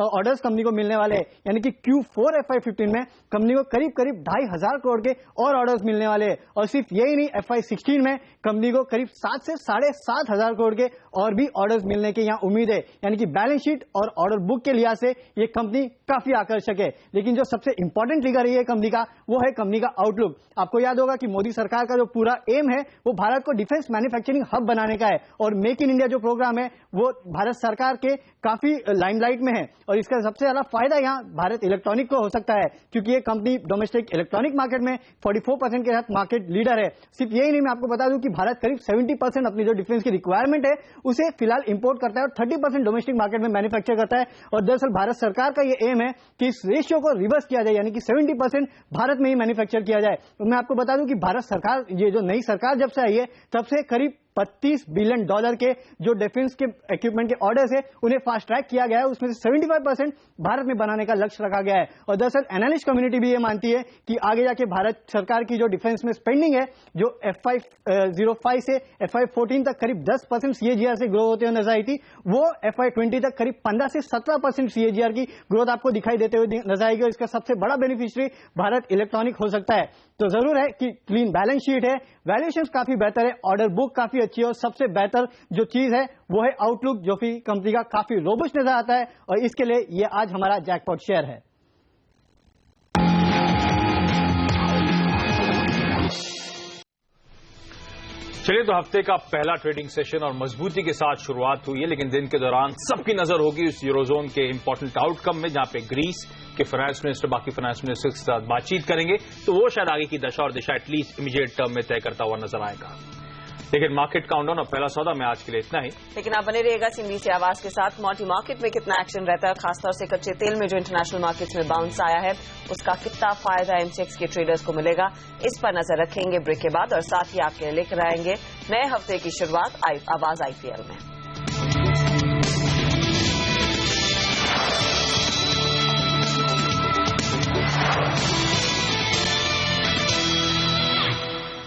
ऑर्डर्स कंपनी को मिलने वाले हैं। यानी कि Q4 FY15 में कंपनी को करीब करीब 2,500 करोड़ के और ऑर्डर्स मिलने वाले हैं। और सिर्फ यही नहीं, FY16 में कंपनी को करीब 7 से 7,500 करोड़ के और भी ऑर्डर्स मिलने की यहाँ उम्मीद है। यानी कि बैलेंस शीट और ऑर्डर बुक के लिहाज से ये कंपनी काफी आकर्षक है। लेकिन जो सबसे इंपॉर्टेंट फिगर है कंपनी का, वो है कंपनी का आउटलुक। आपको याद होगा कि मोदी सरकार का जो पूरा एम है वो भारत को डिफेंस मैन्युफैक्चरिंग हब बनाने का है और मेक इन इंडिया जो प्रोग्राम है वो भारत सरकार के काफी लाइमलाइट में है और इसका सबसे ज्यादा फायदा यहाँ भारत इलेक्ट्रॉनिक को हो सकता है, क्योंकि ये कंपनी डोमेस्टिक इलेक्ट्रॉनिक मार्केट में 44% के साथ मार्केट लीडर है। सिर्फ यही नहीं, मैं आपको बता दूं कि भारत करीब 70% अपनी जो डिफेंस की रिक्वायरमेंट है उसे फिलहाल इंपोर्ट करता है और 30% डोमेस्टिक मार्केट में मैन्युफैक्चर करता है। और दरअसल भारत सरकार का ये एम है कि इस रेशियो को रिवर्स किया जाए, यानी कि 70% भारत में ही मैन्युफैक्चर किया जाए। तो मैं आपको बता दूं कि भारत सरकार, ये जो नई सरकार जब से आई है तब से करीब $32 बिलियन के जो डिफेंस के इक्विपमेंट के ऑर्डर्स है उन्हें फास्ट ट्रैक किया गया है। उसमें से 75% भारत में बनाने का लक्ष्य रखा गया है। और दरअसल एनालिस्ट कम्युनिटी भी ये मानती है कि आगे जाके भारत सरकार की जो डिफेंस में स्पेंडिंग है जो FY05 से FY14 तक करीब 10% CAGR से ग्रो होते हुए नजर आई थी, वो FY20 तक करीब 15 से 17% CAGR की ग्रोथ आपको दिखाई देते हुए नजर आएगी और इसका सबसे बड़ा बेनिफिशियरी भारत इलेक्ट्रॉनिक हो सकता है। तो जरूर है कि क्लीन बैलेंस शीट है, वैल्यूएशंस काफी बेहतर है, ऑर्डर बुक काफी अच्छी है और सबसे बेहतर जो चीज है वो है आउटलुक, जो कि कंपनी का काफी रोबस्ट नजर आता है और इसके लिए ये आज हमारा जैकपॉट शेयर है। चलिए, तो हफ्ते का पहला ट्रेडिंग सेशन और मजबूती के साथ शुरुआत हुई है, लेकिन दिन के दौरान सबकी नजर होगी उस यूरोजोन के इंपॉर्टेंट आउटकम में, जहां पे ग्रीस के फाइनेंस मिनिस्टर बाकी फाइनेंस मिनिस्टर के साथ बातचीत करेंगे, तो वो शायद आगे की दशा और दिशा एटलीस्ट इमीडिएट टर्म में तय करता हुआ नजर आएगा। लेकिन मार्केट काउंटडाउन और पहला सौदा में आज के लिए इतना ही। लेकिन आप बने रहिएगा CNBC आवाज के साथ। मल्टी मार्केट में कितना एक्शन रहता है, खासतौर से कच्चे तेल में जो इंटरनेशनल मार्केट्स में बाउंस आया है उसका कितना फायदा MCX के ट्रेडर्स को मिलेगा, इस पर नजर रखेंगे ब्रेक के बाद और साथ ही आपके लिए लेकर आएंगे नए हफ्ते की शुरुआत आवाज IPL में।